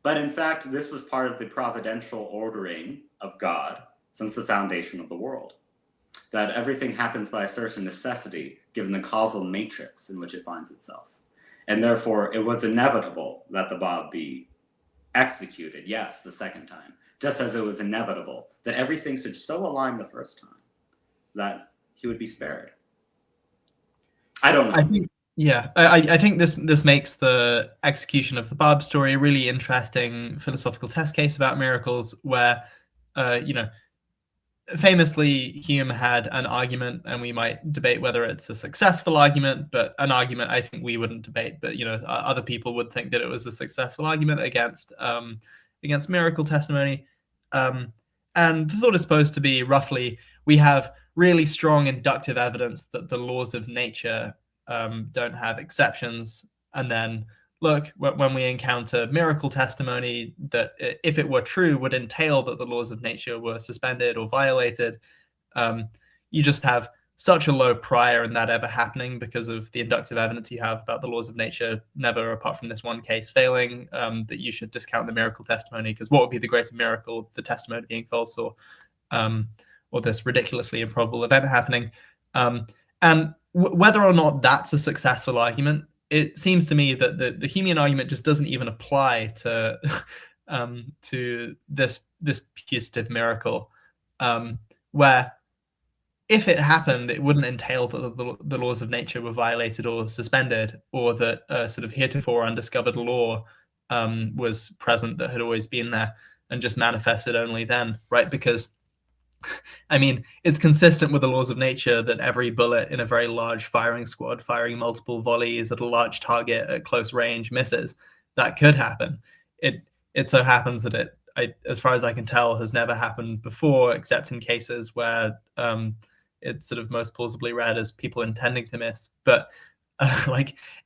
But in fact, this was part of the providential ordering of God since the foundation of the world. That everything happens by a certain necessity, given the causal matrix in which it finds itself. And therefore, it was inevitable that the Bab be executed, yes, the second time, just as it was inevitable that everything should so align the first time that he would be spared. I don't know. I think this makes the execution of the Bab story a really interesting philosophical test case about miracles, where, famously, Hume had an argument, and we might debate whether it's a successful argument, but an argument I think we wouldn't debate, but other people would think that it was a successful argument against miracle testimony. And the thought is supposed to be roughly, we have really strong inductive evidence that the laws of nature don't have exceptions, and then look, when we encounter miracle testimony that, if it were true, would entail that the laws of nature were suspended or violated, You just have such a low prior in that ever happening because of the inductive evidence you have about the laws of nature never, apart from this one case, failing, that you should discount the miracle testimony, because what would be the greater miracle, the testimony being false or this ridiculously improbable event happening? And whether or not that's a successful argument, it seems to me that the Humean argument just doesn't even apply to this putative miracle, where if it happened, it wouldn't entail that the laws of nature were violated or suspended, or that a sort of heretofore undiscovered law was present that had always been there and just manifested only then, right? Because, I mean, it's consistent with the laws of nature that every bullet in a very large firing squad firing multiple volleys at a large target at close range misses. That could happen. It so happens that as far as I can tell, has never happened before, except in cases where it's sort of most plausibly read as people intending to miss. But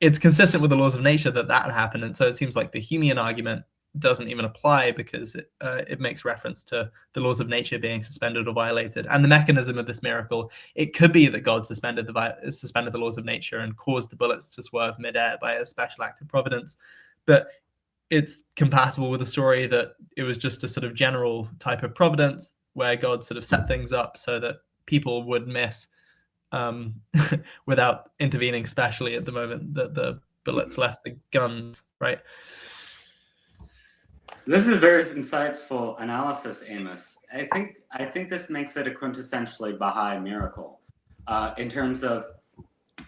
it's consistent with the laws of nature that happened, and so it seems like the Humean argument doesn't even apply because it makes reference to the laws of nature being suspended or violated. And the mechanism of this miracle, it could be that God suspended the laws of nature and caused the bullets to swerve midair by a special act of providence. But it's compatible with the story that it was just a sort of general type of providence where God sort of set things up so that people would miss without intervening, especially at the moment that the bullets left the guns, right? This is a very insightful analysis, Amos. I think this makes it a quintessentially Baha'i miracle in terms of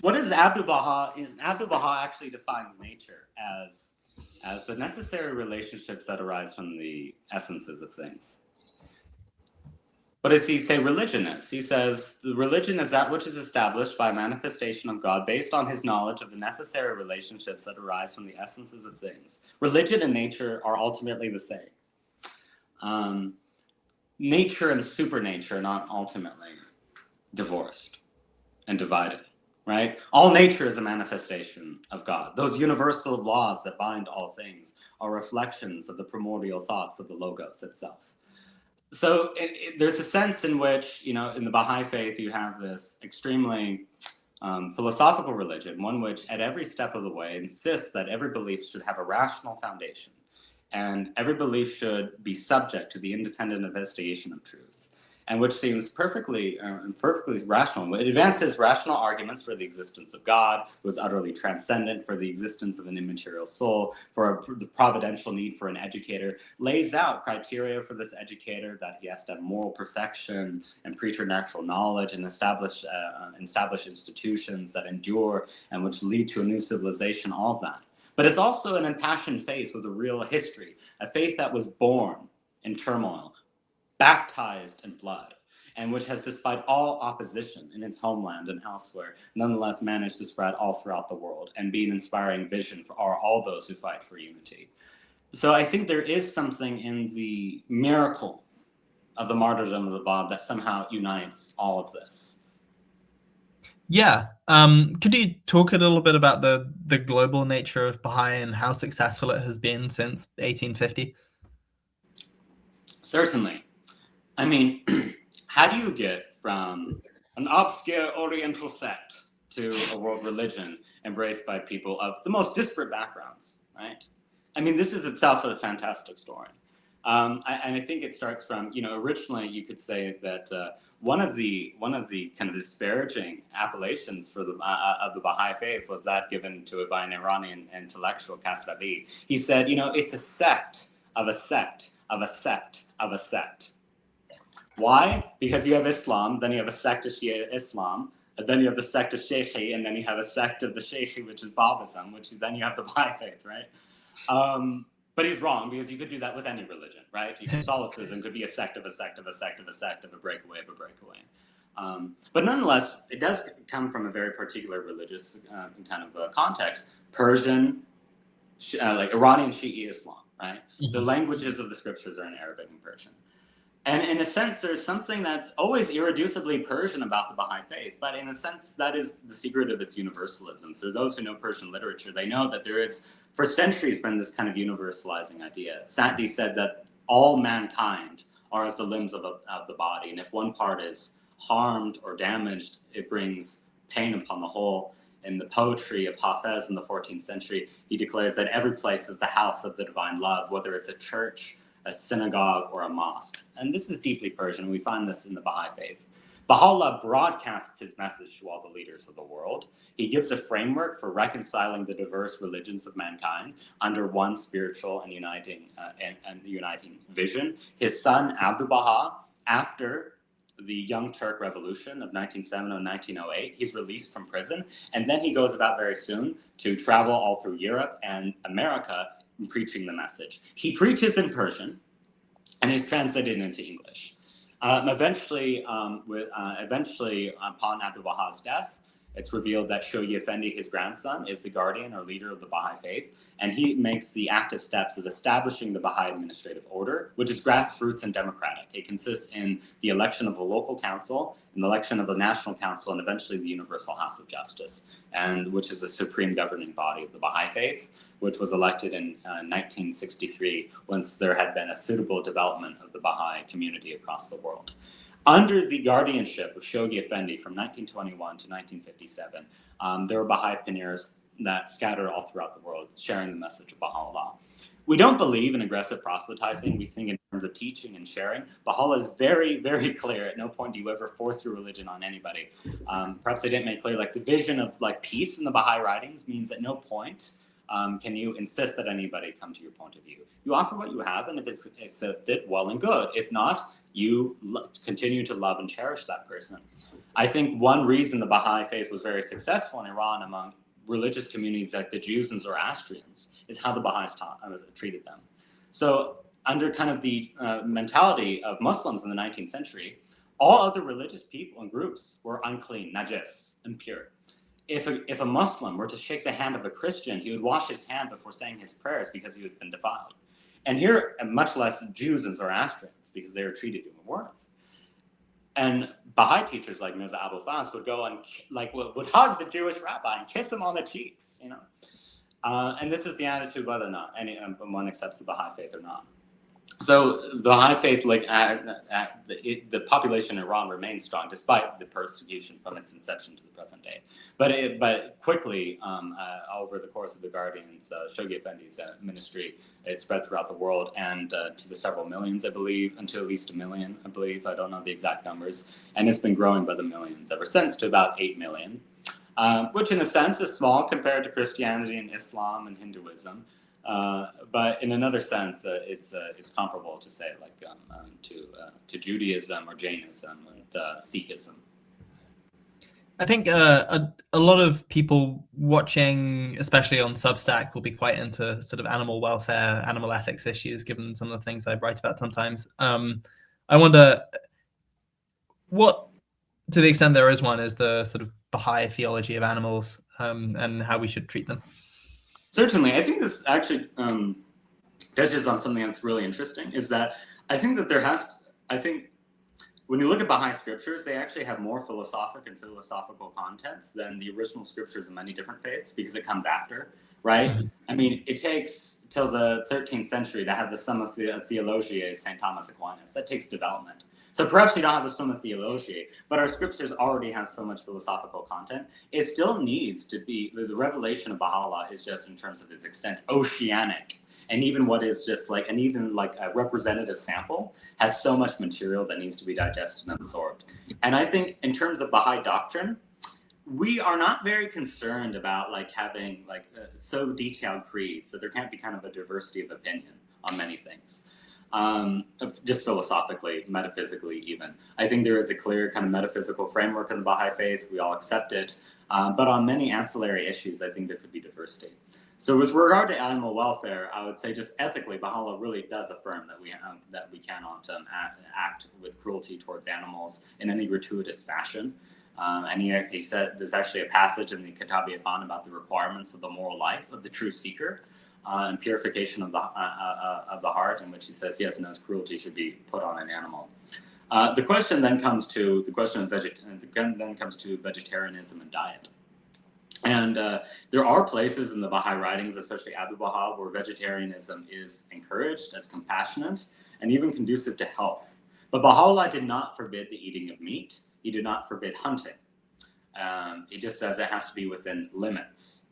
what is Abdu'l-Baha. Abdu'l-Baha actually defines nature as the necessary relationships that arise from the essences of things. What does he say religion is? He says the religion is that which is established by a manifestation of God based on his knowledge of the necessary relationships that arise from the essences of things. Religion and nature are ultimately the same. Nature and supernature are not ultimately divorced and divided, right? All nature is a manifestation of God. Those universal laws that bind all things are reflections of the primordial thoughts of the Logos itself. So there's a sense in which, in the Baha'i faith, you have this extremely philosophical religion, one which at every step of the way insists that every belief should have a rational foundation and every belief should be subject to the independent investigation of truth, and which seems perfectly rational. It advances rational arguments for the existence of God, who is utterly transcendent, for the existence of an immaterial soul, for the providential need for an educator, lays out criteria for this educator, that he has to have moral perfection and preternatural knowledge, and establish institutions that endure and which lead to a new civilization, all of that. But it's also an impassioned faith with a real history, a faith that was born in turmoil, baptized in blood, and which has, despite all opposition in its homeland and elsewhere, nonetheless managed to spread all throughout the world and be an inspiring vision for all those who fight for unity. So I think there is something in the miracle of the martyrdom of the Bab that somehow unites all of this. Yeah. Could you talk a little bit about the global nature of Baha'i and how successful it has been since 1850? Certainly. I mean, how do you get from an obscure Oriental sect to a world religion embraced by people of the most disparate backgrounds, right? I mean, this is itself a fantastic story. And I think it starts from, originally you could say that one of the kind of disparaging appellations for of the Baha'i faith was that given to it by an Iranian intellectual, Kasravi. He said, it's a sect of a sect of a sect of a sect. Why? Because you have Islam, then you have a sect of Shia Islam, and then you have the sect of Sheikhi, and then you have a sect of the Sheikhi, which is Babism, which then you have the Baha'i faith, right? But he's wrong, because you could do that with any religion, right? Catholicism could be a sect of a sect of a sect of a sect of a breakaway of a breakaway. But nonetheless, it does come from a very particular religious kind of context. Persian, like Iranian Shi'i Islam, right? Mm-hmm. The languages of the scriptures are in Arabic and Persian. And in a sense, there's something that's always irreducibly Persian about the Baha'i faith, but in a sense, that is the secret of its universalism. So those who know Persian literature, they know that there is, for centuries, been this kind of universalizing idea. Sa'di said that all mankind are as the limbs of the body, and if one part is harmed or damaged, it brings pain upon the whole. In the poetry of Hafez in the 14th century, he declares that every place is the house of the divine love, whether it's a church, a synagogue, or a mosque. And this is deeply Persian. We find this in the Baha'i faith. Baha'u'llah broadcasts his message to all the leaders of the world. He gives a framework for reconciling the diverse religions of mankind under one spiritual and uniting vision. His son, Abdu'l Baha, after the Young Turk Revolution of 1907 and 1908, he's released from prison, and then he goes about very soon to travel all through Europe and America preaching the message. He preaches in Persian, and he's translated into English. Eventually, upon Abdu'l Baha's death, it's revealed that Shoghi Effendi, his grandson, is the guardian or leader of the Baha'i faith, and he makes the active steps of establishing the Baha'i administrative order, which is grassroots and democratic. It consists in the election of a local council, an election of a national council, and eventually the Universal House of Justice, and which is the supreme governing body of the Baha'i faith, which was elected in 1963, once there had been a suitable development of the Baha'i community across the world. Under the guardianship of Shoghi Effendi from 1921 to 1957, there were Baha'i pioneers that scattered all throughout the world, sharing the message of Baha'u'llah. We don't believe in aggressive proselytizing. We think in terms of teaching and sharing. Baha'u'llah is very, very clear. At no point do you ever force your religion on anybody. Perhaps they didn't make clear, like the vision of like peace in the Baha'i writings means at no point can you insist that anybody come to your point of view. You offer what you have, and if it's accepted, well and good. If not, you continue to love and cherish that person. I think one reason the Baha'i faith was very successful in Iran among religious communities like the Jews and Zoroastrians is how the Baha'is treated them. So under kind of the mentality of Muslims in the 19th century, all other religious people and groups were unclean, najis, impure. If a Muslim were to shake the hand of a Christian, he would wash his hand before saying his prayers because he had been defiled. And here, much less Jews and Zoroastrians, because they were treated even worse. And Baha'i teachers like Mirza Abul Faz would go and would hug the Jewish rabbi and kiss him on the cheeks, you know. And this is the attitude whether or not one accepts the Baha'i faith or not. So the Baha'i faith, the population in Iran remains strong despite the persecution from its inception to the present day. But quickly, over the course of the Guardians, Shoghi Effendi's ministry, it spread throughout the world and to the several millions, I believe, until at least 1 million, I believe. I don't know the exact numbers. And it's been growing by the millions ever since to about 8 million, which in a sense is small compared to Christianity and Islam and Hinduism. But in another sense, it's comparable to say to Judaism or Jainism and Sikhism. I think a lot of people watching, especially on Substack, will be quite into sort of animal welfare, animal ethics issues, given some of the things I write about sometimes. I wonder what, to the extent there is one, is the sort of Baha'i theology of animals and how we should treat them. Certainly. I think this actually touches on something that's really interesting, is that I think when you look at Baha'i scriptures, they actually have more philosophical contents than the original scriptures of many different faiths, because it comes after, right? Mm-hmm. I mean, it takes till the 13th century to have the Summa Theologiae of St. Thomas Aquinas. That takes development. So perhaps we don't have the Summa Theologiae, but our scriptures already have so much philosophical content. It still needs to be, the revelation of Baha'u'llah is just, in terms of its extent, oceanic. And even what is just like a representative sample has so much material that needs to be digested and absorbed. And I think in terms of Baha'i doctrine, we are not very concerned about having so detailed creeds that there can't be kind of a diversity of opinion on many things. Just philosophically, metaphysically even. I think there is a clear kind of metaphysical framework in the Baha'i faith. We all accept it. But on many ancillary issues, I think there could be diversity. So with regard to animal welfare, I would say just ethically, Baha'u'llah really does affirm that we cannot act with cruelty towards animals in any gratuitous fashion. And he said there's actually a passage in the Kitab-i-Afan about the requirements of the moral life of the true seeker. And purification of the heart, in which he says, yes, no cruelty should be put on an animal. The question then comes to vegetarianism and diet. And there are places in the Baha'i writings, especially Abdu'l Baha, where vegetarianism is encouraged as compassionate and even conducive to health. But Baha'u'llah did not forbid the eating of meat. He did not forbid hunting. He just says it has to be within limits.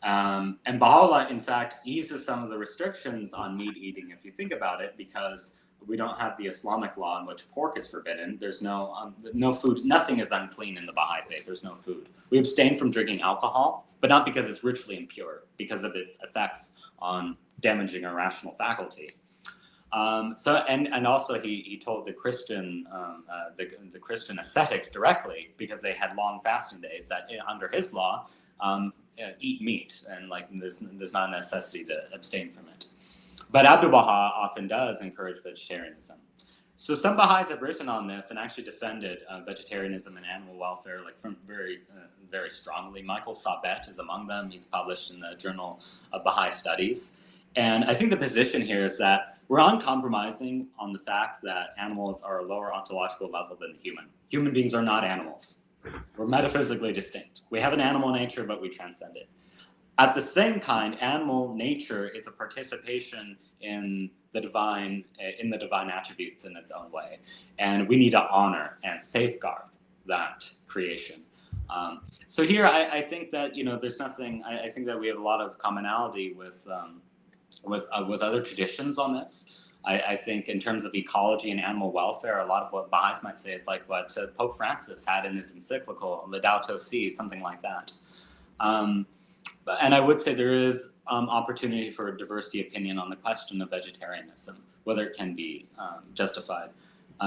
And Baha'u'llah, in fact, eases some of the restrictions on meat eating, if you think about it, because we don't have the Islamic law in which pork is forbidden. There's no food. Nothing is unclean in the Baha'i faith. There's no food. We abstain from drinking alcohol, but not because it's ritually impure, because of its effects on damaging our rational faculty. And also he told the Christian ascetics directly, because they had long fasting days, that under his law, eat meat, and like there's not a necessity to abstain from it. But Abdu'l-Baha often does encourage vegetarianism. So some Baha'is have written on this and actually defended vegetarianism and animal welfare, like from very strongly. Michael Sabet is among them. He's published in the Journal of Baha'i Studies. And I think the position here is that we're uncompromising on the fact that animals are a lower ontological level than the human. Human beings are not animals. We're metaphysically distinct. We have an animal nature, but we transcend it. At the same kind, animal nature is a participation in the divine attributes in its own way, and we need to honor and safeguard that creation. So here, I think that there's nothing. I think that we have a lot of commonality with other traditions on this. I think in terms of ecology and animal welfare, a lot of what Baha'is might say is like what Pope Francis had in his encyclical Laudato Si, something like that. And I would say there is opportunity for a diversity opinion on the question of vegetarianism, whether it can be justified.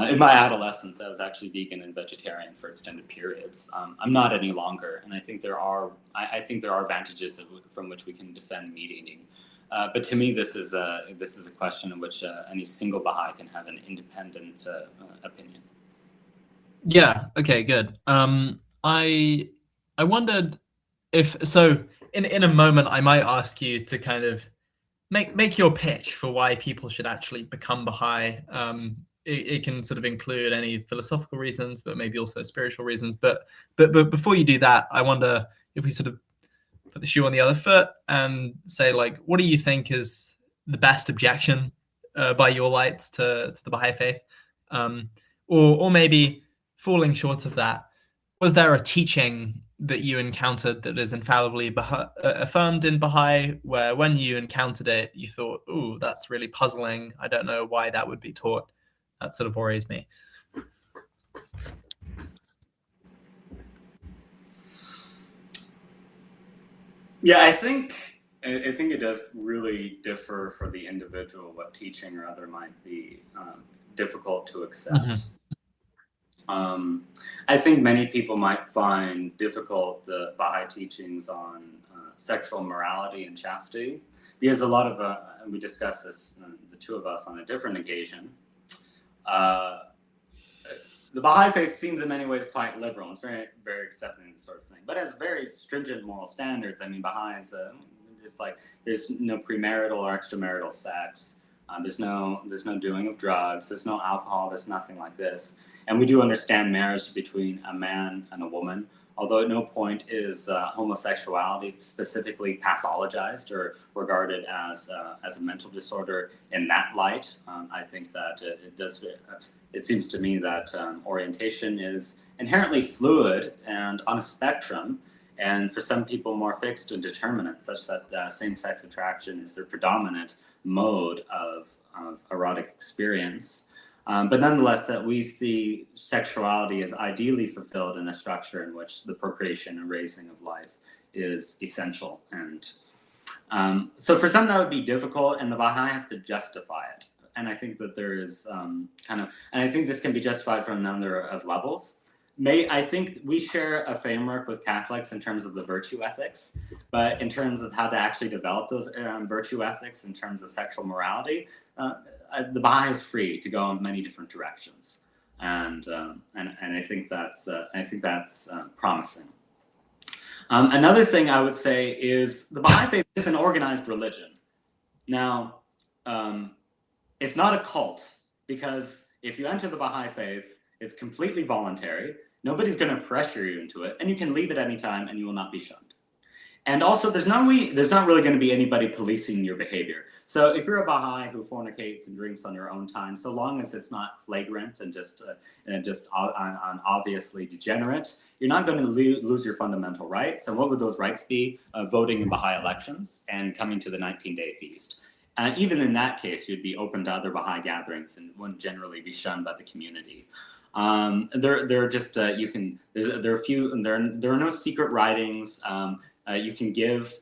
In my adolescence, I was actually vegan and vegetarian for extended periods. I'm not any longer, and I think there are advantages from which we can defend meat eating. But to me, this is a question in which any single Baha'i can have an independent opinion. Yeah. Okay. Good. I wondered if so. In a moment, I might ask you to kind of make your pitch for why people should actually become Baha'i. It can sort of include any philosophical reasons, but maybe also spiritual reasons. But before you do that, I wonder if we sort of put the shoe on the other foot and say, like, what do you think is the best objection by your lights to the Baha'i faith, or maybe falling short of that, was there a teaching that you encountered that is infallibly affirmed in Baha'i, where when you encountered it, you thought, "Ooh, that's really puzzling. I don't know why that would be taught." That sort of worries me. Yeah, I think it does really differ for the individual what teaching or other might be difficult to accept. Mm-hmm. I think many people might find difficult the Baha'i teachings on sexual morality and chastity, because a lot of, we discussed this, the two of us, on a different occasion. The Baha'i faith seems in many ways quite liberal. It's very, very accepting of this sort of thing, but has very stringent moral standards. I mean, Baha'is, it's like there's no premarital or extramarital sex. There's no doing of drugs. There's no alcohol. There's nothing like this. And we do understand marriage between a man and a woman, although at no point is homosexuality specifically pathologized or regarded as a mental disorder in that light. I think that it seems to me that orientation is inherently fluid and on a spectrum, and for some people more fixed and determinate, such that same-sex attraction is their predominant mode of erotic experience. But nonetheless, that we see sexuality as ideally fulfilled in a structure in which the procreation and raising of life is essential. And so for some that would be difficult, and the Baha'i has to justify it. And I think that there is and I think this can be justified from a number of levels. I think we share a framework with Catholics in terms of the virtue ethics, but in terms of how to actually develop those virtue ethics in terms of sexual morality, the Baha'i is free to go in many different directions, and I think that's promising. Another thing I would say is the Baha'i faith is an organized religion. Now, it's not a cult, because if you enter the Baha'i faith, it's completely voluntary. Nobody's going to pressure you into it, and you can leave at any time, and you will not be shunned. And also, there's not really going to be anybody policing your behavior. So if you're a Baha'i who fornicates and drinks on your own time, so long as it's not flagrant and just obviously degenerate, you're not going to lose your fundamental rights. And what would those rights be? Voting in Baha'i elections and coming to the 19-day feast. And even in that case, you'd be open to other Baha'i gatherings and wouldn't generally be shunned by the community. There are just there are no secret writings. You can give,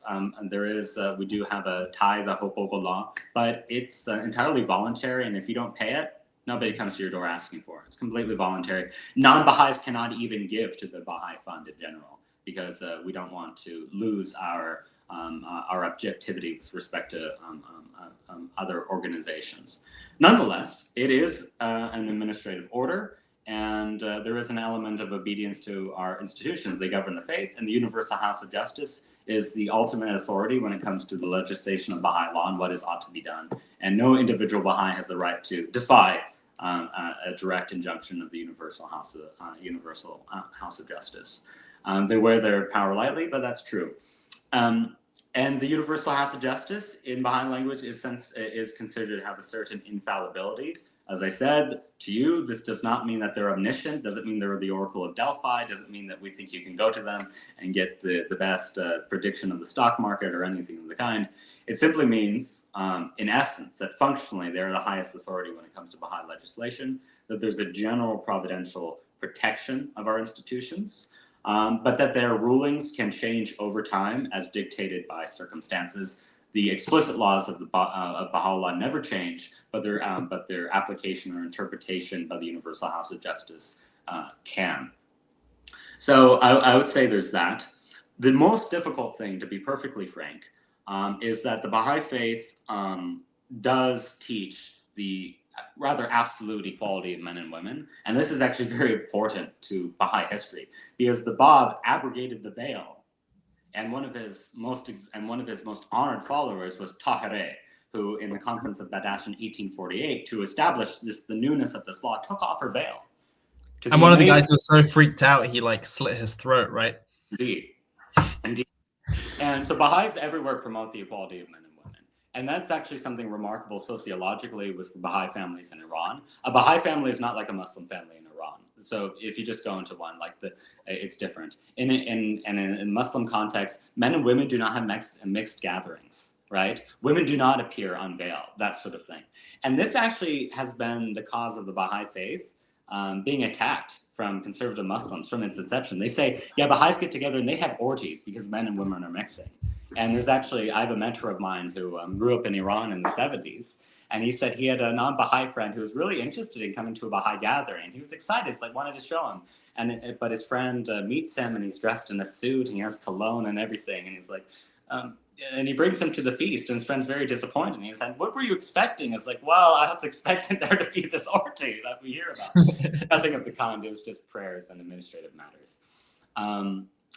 we do have a tithe, a hopogo law, but it's entirely voluntary, and if you don't pay it, nobody comes to your door asking for it. It's completely voluntary. Non-Baha'is cannot even give to the Baha'i Fund in general, because we don't want to lose our objectivity with respect to other organizations. Nonetheless, it is an administrative order, and there is an element of obedience to our institutions. They govern the faith, and the Universal House of Justice is the ultimate authority when it comes to the legislation of Baha'i law and what is ought to be done. And no individual Baha'i has the right to defy a direct injunction of the Universal House of Justice. They wear their power lightly, but that's true. And the Universal House of Justice in Baha'i language is considered to have a certain infallibility. As I said to you, this does not mean that they're omniscient, doesn't mean they're the Oracle of Delphi, doesn't mean that we think you can go to them and get the best prediction of the stock market or anything of the kind. It simply means, in essence, that functionally they're the highest authority when it comes to Baha'i legislation, that there's a general providential protection of our institutions, but that their rulings can change over time as dictated by circumstances. The explicit laws of Baha'u'llah never change, but their application or interpretation by the Universal House of Justice can. So I would say there's that. The most difficult thing, to be perfectly frank, is that the Baha'i faith does teach the rather absolute equality of men and women, and this is actually very important to Baha'i history because the Bab abrogated the veil. And one of his most honored followers was Tahirih, who, in the Conference of Badash in 1848, to establish the newness of this law, took off her veil. And one of the guys was so freaked out, he slit his throat, right? Indeed. And so Baha'is everywhere promote the equality of men and women. And that's actually something remarkable sociologically with Baha'i families in Iran. A Baha'i family is not like a Muslim family in Iran. So if you just go into one, it's different. In Muslim context, men and women do not have mixed gatherings, right? Women do not appear unveiled, that sort of thing. And this actually has been the cause of the Baha'i faith being attacked from conservative Muslims from its inception. They say, yeah, Baha'is get together and they have orgies because men and women are mixing. And I have a mentor of mine who grew up in Iran in the 70s. And he said he had a non-Baha'i friend who was really interested in coming to a Baha'i gathering. He was excited, wanted to show him. But his friend meets him, and he's dressed in a suit, and he has cologne and everything. And he's like, and he brings him to the feast, and his friend's very disappointed. And he said, "What were you expecting?" It's like, well, I was expecting there to be this orgy that we hear about. Nothing of the kind. It was just prayers and administrative matters.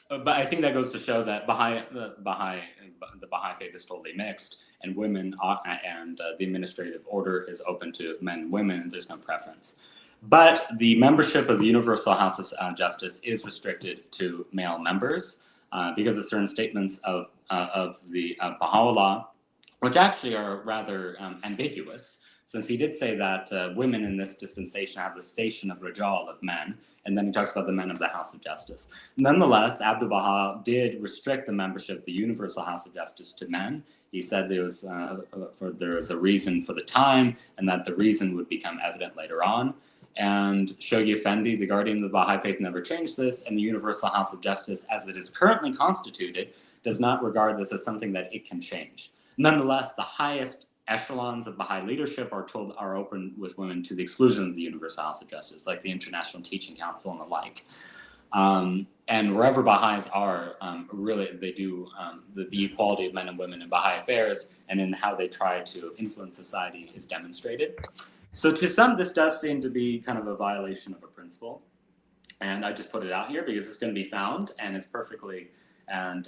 But I think that goes to show that the Baha'i faith is totally mixed, and women and the administrative order is open to men and women. There's no preference. But the membership of the Universal House of Justice is restricted to male members because of certain statements of the Baha'u'llah, which actually are rather ambiguous, since he did say that women in this dispensation have the station of Rajal, of men, and then he talks about the men of the House of Justice. Nonetheless, Abdu'l-Baha did restrict the membership of the Universal House of Justice to men. He said there was a reason for the time, and that the reason would become evident later on. And Shoghi Effendi, the guardian of the Baha'i faith, never changed this, and the Universal House of Justice, as it is currently constituted, does not regard this as something that it can change. Nonetheless, the highest echelons of Baha'i leadership are open with women to the exclusion of the Universal House of Justice, like the International Teaching Council and the like. And wherever Baha'is are, really they do the equality of men and women in Baha'i affairs and in how they try to influence society is demonstrated. So to some, this does seem to be kind of a violation of a principle. And I just put it out here because it's going to be found, and it's perfectly, and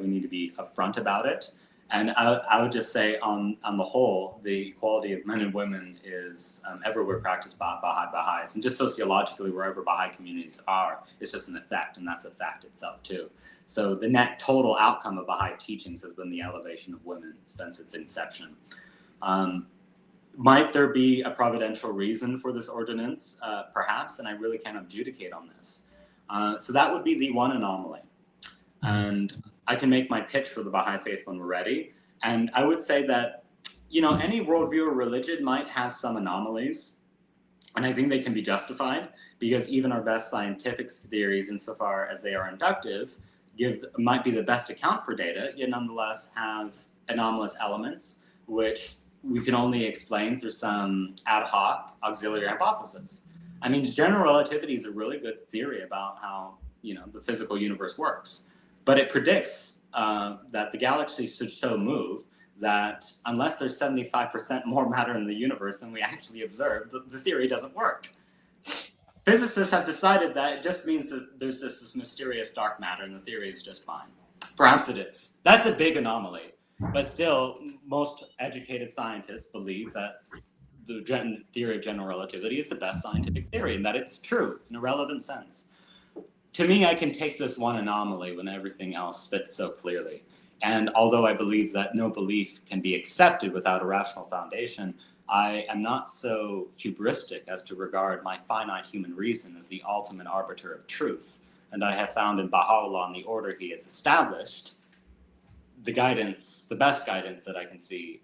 we need to be upfront about it. And I would just say, on the whole, the equality of men and women is everywhere practiced by Baha'is. And just sociologically, wherever Baha'i communities are, it's just an effect, and that's a fact itself, too. So the net total outcome of Baha'i teachings has been the elevation of women since its inception. Might there be a providential reason for this ordinance? Perhaps, and I really can't adjudicate on this. So that would be the one anomaly. And I can make my pitch for the Baha'i faith when we're ready. And I would say that, any worldview or religion might have some anomalies. And I think they can be justified, because even our best scientific theories, insofar as they are inductive, might be the best account for data, yet nonetheless have anomalous elements, which we can only explain through some ad hoc auxiliary hypothesis. I mean, general relativity is a really good theory about how, the physical universe works. But it predicts that the galaxy should so move that unless there's 75% more matter in the universe than we actually observe, the theory doesn't work. Physicists have decided that it just means there's this mysterious dark matter and the theory is just fine. Perhaps it is. That's a big anomaly. But still, most educated scientists believe that the theory of general relativity is the best scientific theory and that it's true in a relevant sense. To me, I can take this one anomaly when everything else fits so clearly. And although I believe that no belief can be accepted without a rational foundation, I am not so hubristic as to regard my finite human reason as the ultimate arbiter of truth. And I have found in Baha'u'llah and the order he has established the best guidance that I can see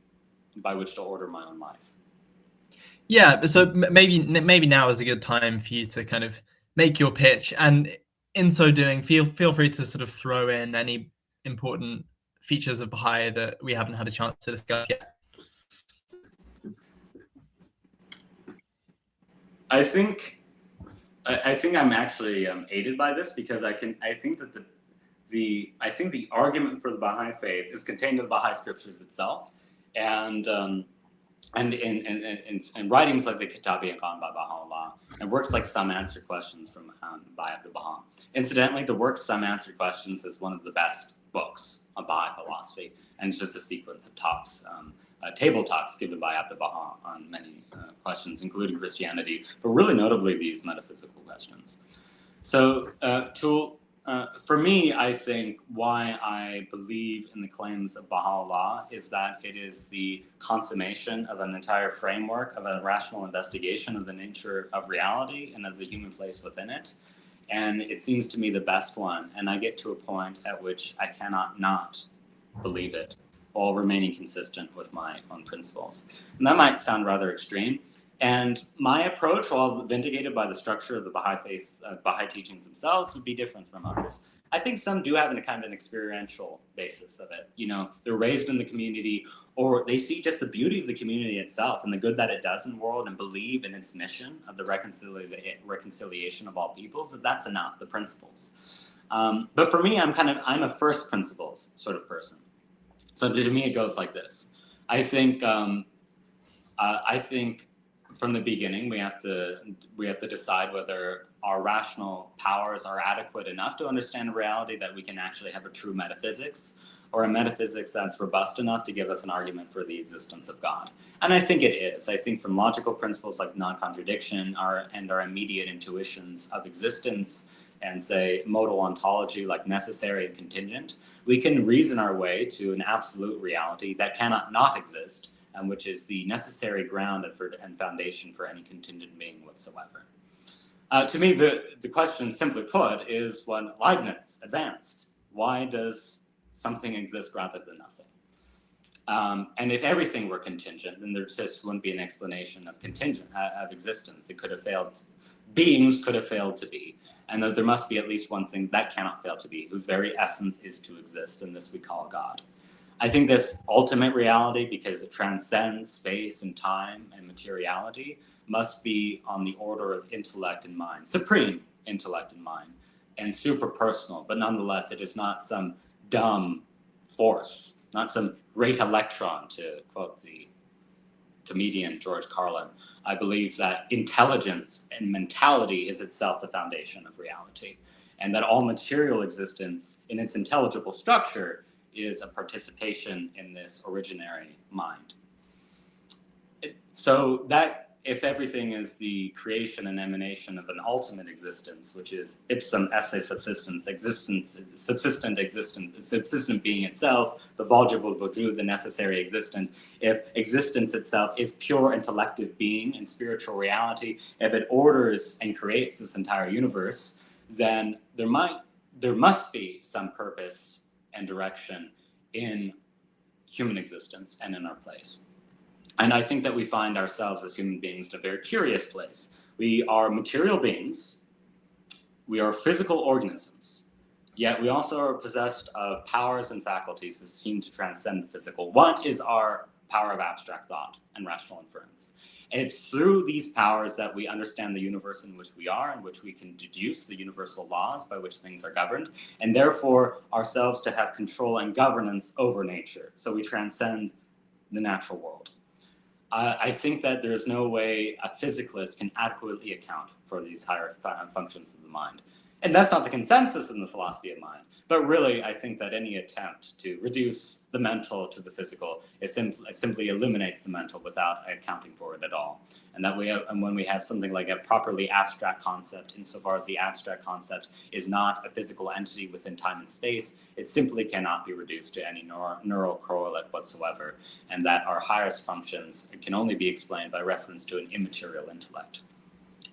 by which to order my own life. Yeah, so maybe now is a good time for you to kind of make your pitch, and in so doing, feel free to sort of throw in any important features of Baha'i that we haven't had a chance to discuss yet. I think I'm actually aided by this, because I think that the argument for the Baha'i faith is contained in the Baha'i scriptures itself, and in writings like the Kitab-i-Aqan by Baha'u'llah, and works like Some Answer Questions by Abdul Baha. Incidentally, the work Some Answer Questions is one of the best books on Baha'i philosophy, and it's just a sequence of talks, table talks given by Abdul Baha on many questions, including Christianity, but really notably these metaphysical questions. So, for me, I think why I believe in the claims of Baha'u'llah is that it is the consummation of an entire framework of a rational investigation of the nature of reality and of the human place within it. And it seems to me the best one. And I get to a point at which I cannot not believe it, while remaining consistent with my own principles. And that might sound rather extreme. And my approach, while vindicated by the structure of the Baha'i faith, Baha'i teachings themselves, would be different from others. I think some do have a kind of an experiential basis of it. They're raised in the community, or they see just the beauty of the community itself and the good that it does in the world, and believe in its mission of the reconciliation of all peoples. That's enough, the principles. But for me, I'm a first principles sort of person. So to me, it goes like this. I think from the beginning, we have to decide whether our rational powers are adequate enough to understand a reality that we can actually have a true metaphysics, or a metaphysics that's robust enough to give us an argument for the existence of God. And I think it is. I think from logical principles like non-contradiction and our immediate intuitions of existence, and say modal ontology like necessary and contingent, we can reason our way to an absolute reality that cannot not exist, and which is the necessary ground and foundation for any contingent being whatsoever. To me, the question, simply put, is when Leibniz advanced: why does something exist rather than nothing? And if everything were contingent, then there just wouldn't be an explanation of existence. It could have failed. Beings could have failed to be, and that there must be at least one thing that cannot fail to be, whose very essence is to exist, and this we call God. I think this ultimate reality, because it transcends space and time and materiality, must be on the order of intellect and mind, supreme intellect and mind, and super personal, but nonetheless, it is not some dumb force, not some great electron, to quote the comedian George Carlin. I believe that intelligence and mentality is itself the foundation of reality, and that all material existence in its intelligible structure is a participation in this originary mind. So that if everything is the creation and emanation of an ultimate existence, which is ipsum esse subsistence, subsistent being itself, the vulgible vujud, the necessary existent, if existence itself is pure intellective being and spiritual reality, if it orders and creates this entire universe, then there must be some purpose and direction in human existence and in our place. And I think that we find ourselves as human beings in a very curious place. We are material beings, we are physical organisms, yet we also are possessed of powers and faculties that seem to transcend the physical. One is our power of abstract thought and rational inference. And it's through these powers that we understand the universe in which we are, in which we can deduce the universal laws by which things are governed, and therefore ourselves to have control and governance over nature. So we transcend the natural world. I think that there's no way a physicalist can adequately account for these higher functions of the mind. And that's not the consensus in the philosophy of mind. But really, I think that any attempt to reduce the mental to the physical simply eliminates the mental without accounting for it at all. And that when we have something like a properly abstract concept, insofar as the abstract concept is not a physical entity within time and space, it simply cannot be reduced to any neural correlate whatsoever. And that our highest functions can only be explained by reference to an immaterial intellect.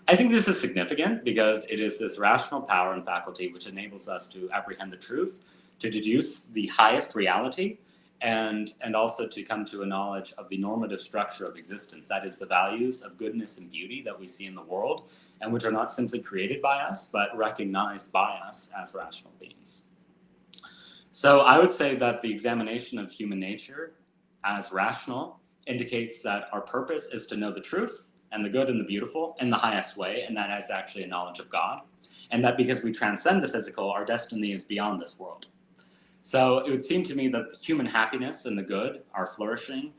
I think this is significant because it is this rational power and faculty which enables us to apprehend the truth, to deduce the highest reality, and also to come to a knowledge of the normative structure of existence. That is the values of goodness and beauty that we see in the world, and which are not simply created by us, but recognized by us as rational beings. So I would say that the examination of human nature as rational indicates that our purpose is to know the truth and the good and the beautiful in the highest way, and that is actually a knowledge of God. And that because we transcend the physical, our destiny is beyond this world. So it would seem to me that the human happiness and the good, our flourishing,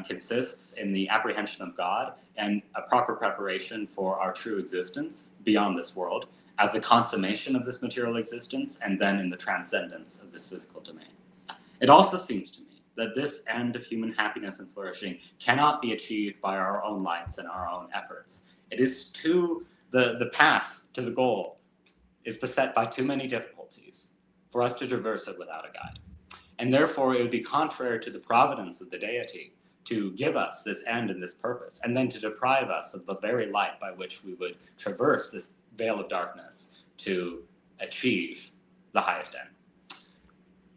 consists in the apprehension of God and a proper preparation for our true existence beyond this world as the consummation of this material existence, and then in the transcendence of this physical domain. It also seems to me that this end of human happiness and flourishing cannot be achieved by our own lights and our own efforts. It is the path to the goal is beset by too many difficulties for us to traverse it without a guide. And therefore, it would be contrary to the providence of the deity to give us this end and this purpose, and then to deprive us of the very light by which we would traverse this veil of darkness to achieve the highest end.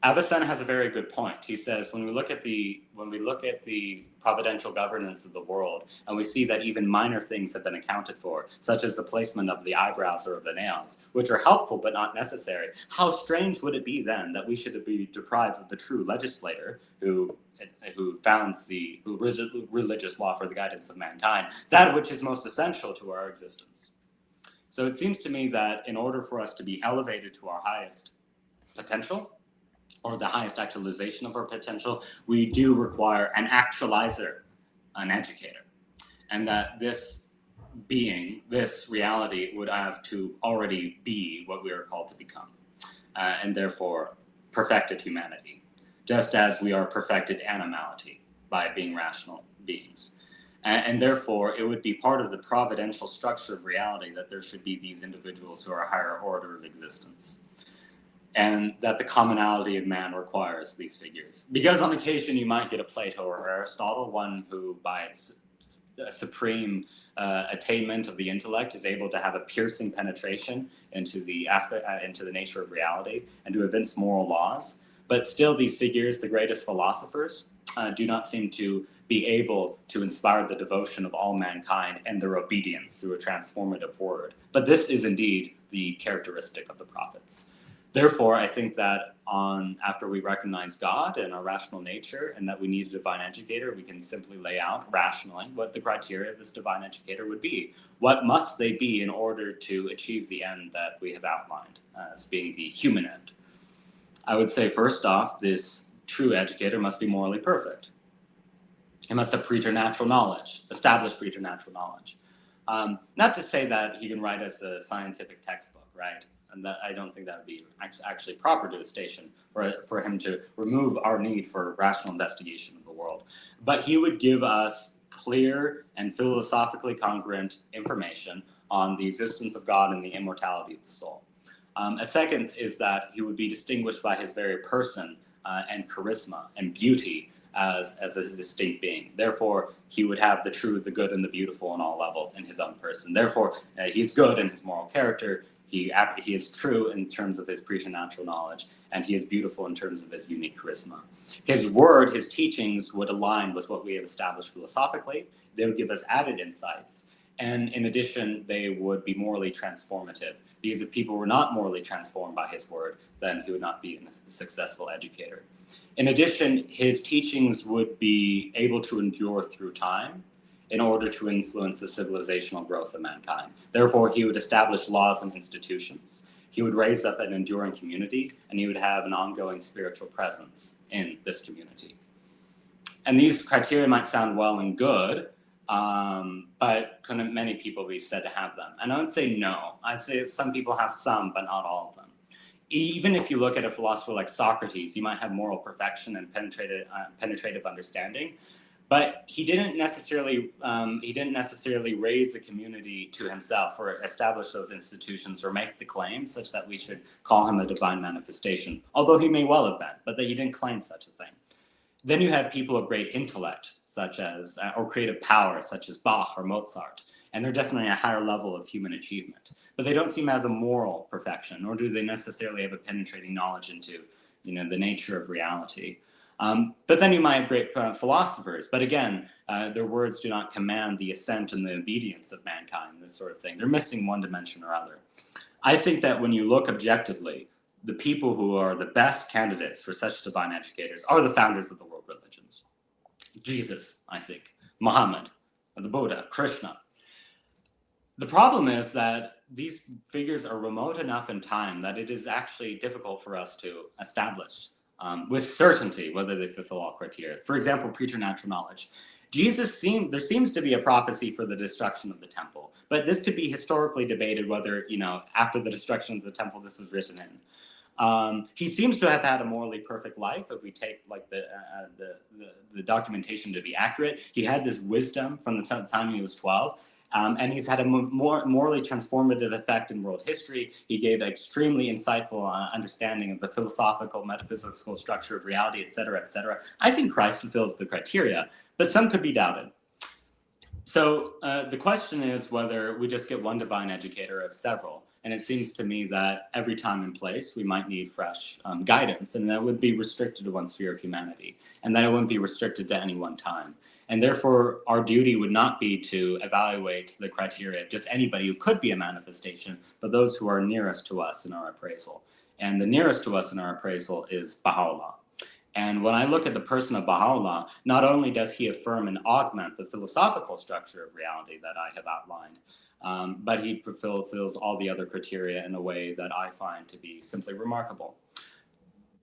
Avicenna has a very good point. He says when we look at the providential governance of the world, and we see that even minor things have been accounted for, such as the placement of the eyebrows or of the nails, which are helpful but not necessary, how strange would it be then that we should be deprived of the true legislator who founds the religious law for the guidance of mankind, that which is most essential to our existence. So it seems to me that in order for us to be elevated to our highest potential, or the highest actualization of our potential, we do require an actualizer, an educator. And that this being, this reality, would have to already be what we are called to become. And therefore, perfected humanity, just as we are perfected animality by being rational beings. And therefore, it would be part of the providential structure of reality that there should be these individuals who are a higher order of existence. And that the commonality of man requires these figures. Because on occasion you might get a Plato or Aristotle, one who by its supreme attainment of the intellect is able to have a piercing penetration into the nature of reality and to evince moral laws. But still these figures, the greatest philosophers, do not seem to be able to inspire the devotion of all mankind and their obedience through a transformative word. But this is indeed the characteristic of the prophets. Therefore, I think that after we recognize God and our rational nature and that we need a divine educator, we can simply lay out rationally what the criteria of this divine educator would be. What must they be in order to achieve the end that we have outlined as being the human end? I would say, first off, this true educator must be morally perfect. He must have preternatural knowledge, established preternatural knowledge. Not to say that he can write us a scientific textbook, right? and that I don't think that would be actually proper to a station for him to remove our need for rational investigation of the world. But he would give us clear and philosophically congruent information on the existence of God and the immortality of the soul. A second is that he would be distinguished by his very person and charisma and beauty as a distinct being. Therefore, he would have the true, the good, and the beautiful on all levels in his own person. Therefore, he's good in his moral character. He is true in terms of his preternatural knowledge, and he is beautiful in terms of his unique charisma. His word, his teachings would align with what we have established philosophically. They would give us added insights. And in addition, they would be morally transformative, because if people were not morally transformed by his word, then he would not be a successful educator. In addition, his teachings would be able to endure through time in order to influence the civilizational growth of mankind. Therefore, he would establish laws and institutions. He would raise up an enduring community, and he would have an ongoing spiritual presence in this community. And these criteria might sound well and good, but couldn't many people be said to have them? And I would say no. I'd say some people have some, but not all of them. Even if you look at a philosopher like Socrates, he might have moral perfection and penetrative understanding, but he didn't necessarily raise the community to himself or establish those institutions or make the claim such that we should call him a divine manifestation, although he may well have been, but that he didn't claim such a thing. Then you have people of great intellect, such as, or creative power, such as Bach or Mozart, and they're definitely a higher level of human achievement. But they don't seem to have the moral perfection, nor do they necessarily have a penetrating knowledge into, the nature of reality. But then you might have great philosophers, but again, their words do not command the assent and the obedience of mankind, this sort of thing. They're missing one dimension or other. I think that when you look objectively, the people who are the best candidates for such divine educators are the founders of the world religions. Jesus, I think, Muhammad, the Buddha, Krishna. The problem is that these figures are remote enough in time that it is actually difficult for us to establish with certainty whether they fulfill all criteria. For example, preternatural knowledge. There seems to be a prophecy for the destruction of the temple, but this could be historically debated whether, after the destruction of the temple, this was written in. He seems to have had a morally perfect life, if we take the documentation to be accurate. He had this wisdom from the time he was 12. And he's had a more morally transformative effect in world history. He gave an extremely insightful understanding of the philosophical, metaphysical structure of reality, et cetera, et cetera. I think Christ fulfills the criteria, but some could be doubted. So the question is whether we just get one divine educator of several. And it seems to me that every time and place, we might need fresh guidance, and that would be restricted to one sphere of humanity, and that it wouldn't be restricted to any one time. And therefore, our duty would not be to evaluate the criteria of just anybody who could be a manifestation, but those who are nearest to us in our appraisal. And the nearest to us in our appraisal is Baha'u'llah. And when I look at the person of Baha'u'llah, not only does he affirm and augment the philosophical structure of reality that I have outlined, but he fulfills all the other criteria in a way that I find to be simply remarkable.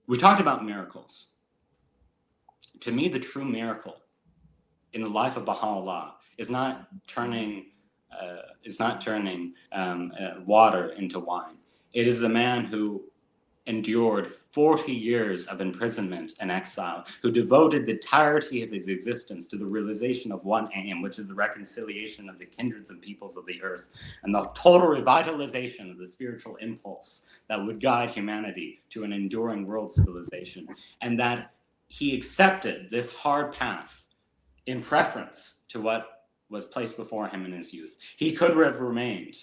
We talked about miracles. To me, the true miracle in the life of Baha'u'llah is not turning water into wine. It is a man who endured 40 years of imprisonment and exile, who devoted the entirety of his existence to the realization of one aim, which is the reconciliation of the kindreds and peoples of the earth, and the total revitalization of the spiritual impulse that would guide humanity to an enduring world civilization, and that he accepted this hard path in preference to what was placed before him in his youth. He could have remained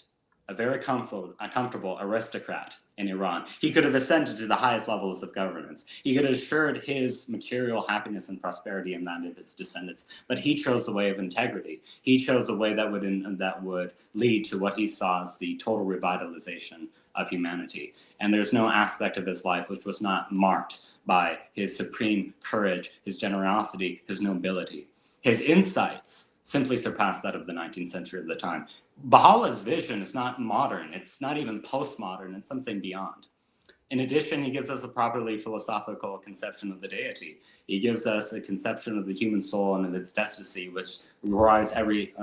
a very comfortable aristocrat in Iran. He could have ascended to the highest levels of governance. He could have assured his material happiness and prosperity and that of his descendants. But he chose the way of integrity. He chose the way that would lead to what he saw as the total revitalization of humanity. And there's no aspect of his life which was not marked by his supreme courage, his generosity, his nobility. His insights simply surpassed that of the 19th century of the time. Baha'u'llah's vision is not modern. It's not even postmodern. It's something beyond. In addition, he gives us a properly philosophical conception of the deity. He gives us a conception of the human soul and of its destiny, which overrides every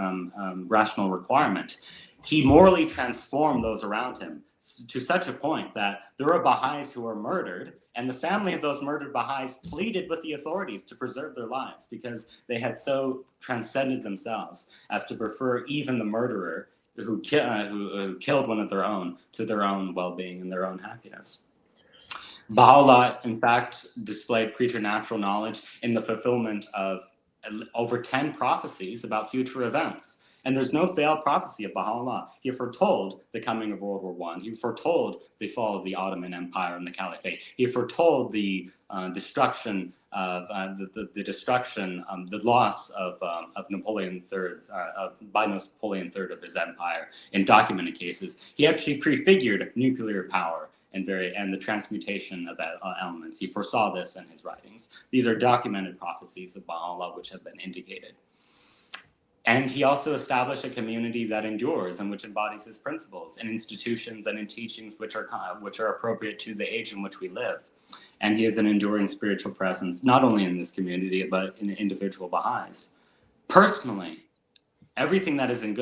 rational requirement. He morally transformed those around him to such a point that there were Baha'is who were murdered, and the family of those murdered Baha'is pleaded with the authorities to preserve their lives because they had so transcended themselves as to prefer even the murderer who killed one of their own to their own well-being and their own happiness. Baha'u'llah, in fact, displayed preternatural knowledge in the fulfillment of over 10 prophecies about future events. And there's no failed prophecy of Baha'u'llah. He foretold the coming of World War I. He foretold the fall of the Ottoman Empire and the Caliphate. He foretold the destruction of the loss of Napoleon III's by Napoleon III of his empire in documented cases. He actually prefigured nuclear power and the transmutation of elements. He foresaw this in his writings. These are documented prophecies of Baha'u'llah which have been indicated. And he also established a community that endures and which embodies his principles in institutions and in teachings which are appropriate to the age in which we live. And he is an enduring spiritual presence, not only in this community, but in individual Baha'is. Personally, everything that is in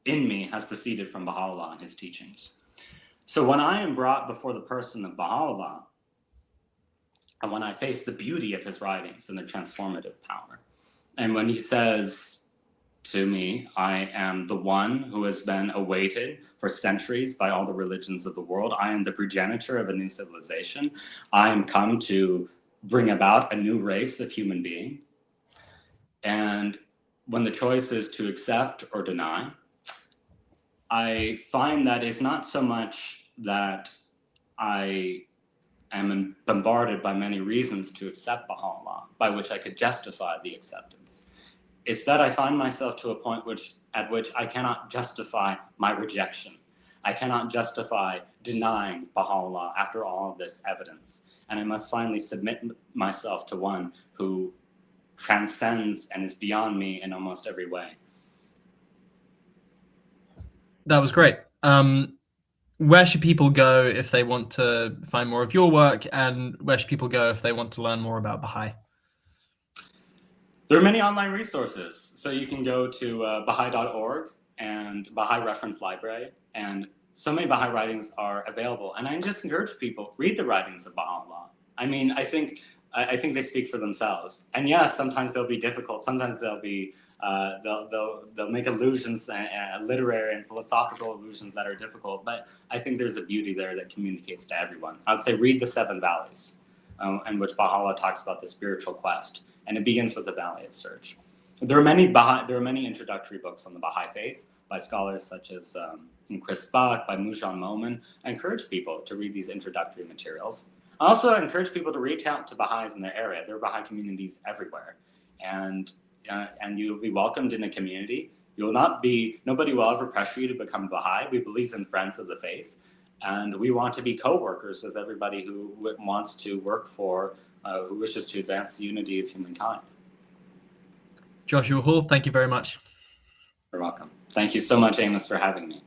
me has proceeded from Baha'u'llah and his teachings. So when I am brought before the person of Baha'u'llah, and when I face the beauty of his writings and their transformative power, and when he says to me, I am the one who has been awaited for centuries by all the religions of the world. I am the progenitor of a new civilization. I am come to bring about a new race of human being. And when the choice is to accept or deny, I find that it's not so much that I am bombarded by many reasons to accept Baha'u'llah, by which I could justify the acceptance. It's that I find myself to a point at which I cannot justify my rejection. I cannot justify denying Baha'u'llah after all of this evidence. And I must finally submit myself to one who transcends and is beyond me in almost every way. That was great. Where should people go if they want to find more of your work, and where should people go if they want to learn more about Baha'i? There are many online resources. So you can go to Baha'i.org and Baha'i Reference Library, and so many Baha'i writings are available. And I just encourage people, read the writings of Baha'u'llah. I mean, I think they speak for themselves. And yes, sometimes they'll be difficult. Sometimes they'll be they'll make allusions, literary and philosophical allusions that are difficult. But I think there's a beauty there that communicates to everyone. I'd say read The Seven Valleys, in which Baha'u'llah talks about the spiritual quest. And it begins with the Valley of Search. There are many introductory books on the Baha'i faith by scholars such as Chris Buck, by Mujan Momin. I encourage people to read these introductory materials. I also encourage people to reach out to Baha'is in their area. There are Baha'i communities everywhere. And you'll be welcomed in a community. Nobody will ever pressure you to become Baha'i. We believe in friends of the faith. And we want to be co-workers with everybody who wants to work for who wishes to advance the unity of humankind. Joshua Hall, thank you very much. You're welcome. Thank you so much, Amos, for having me.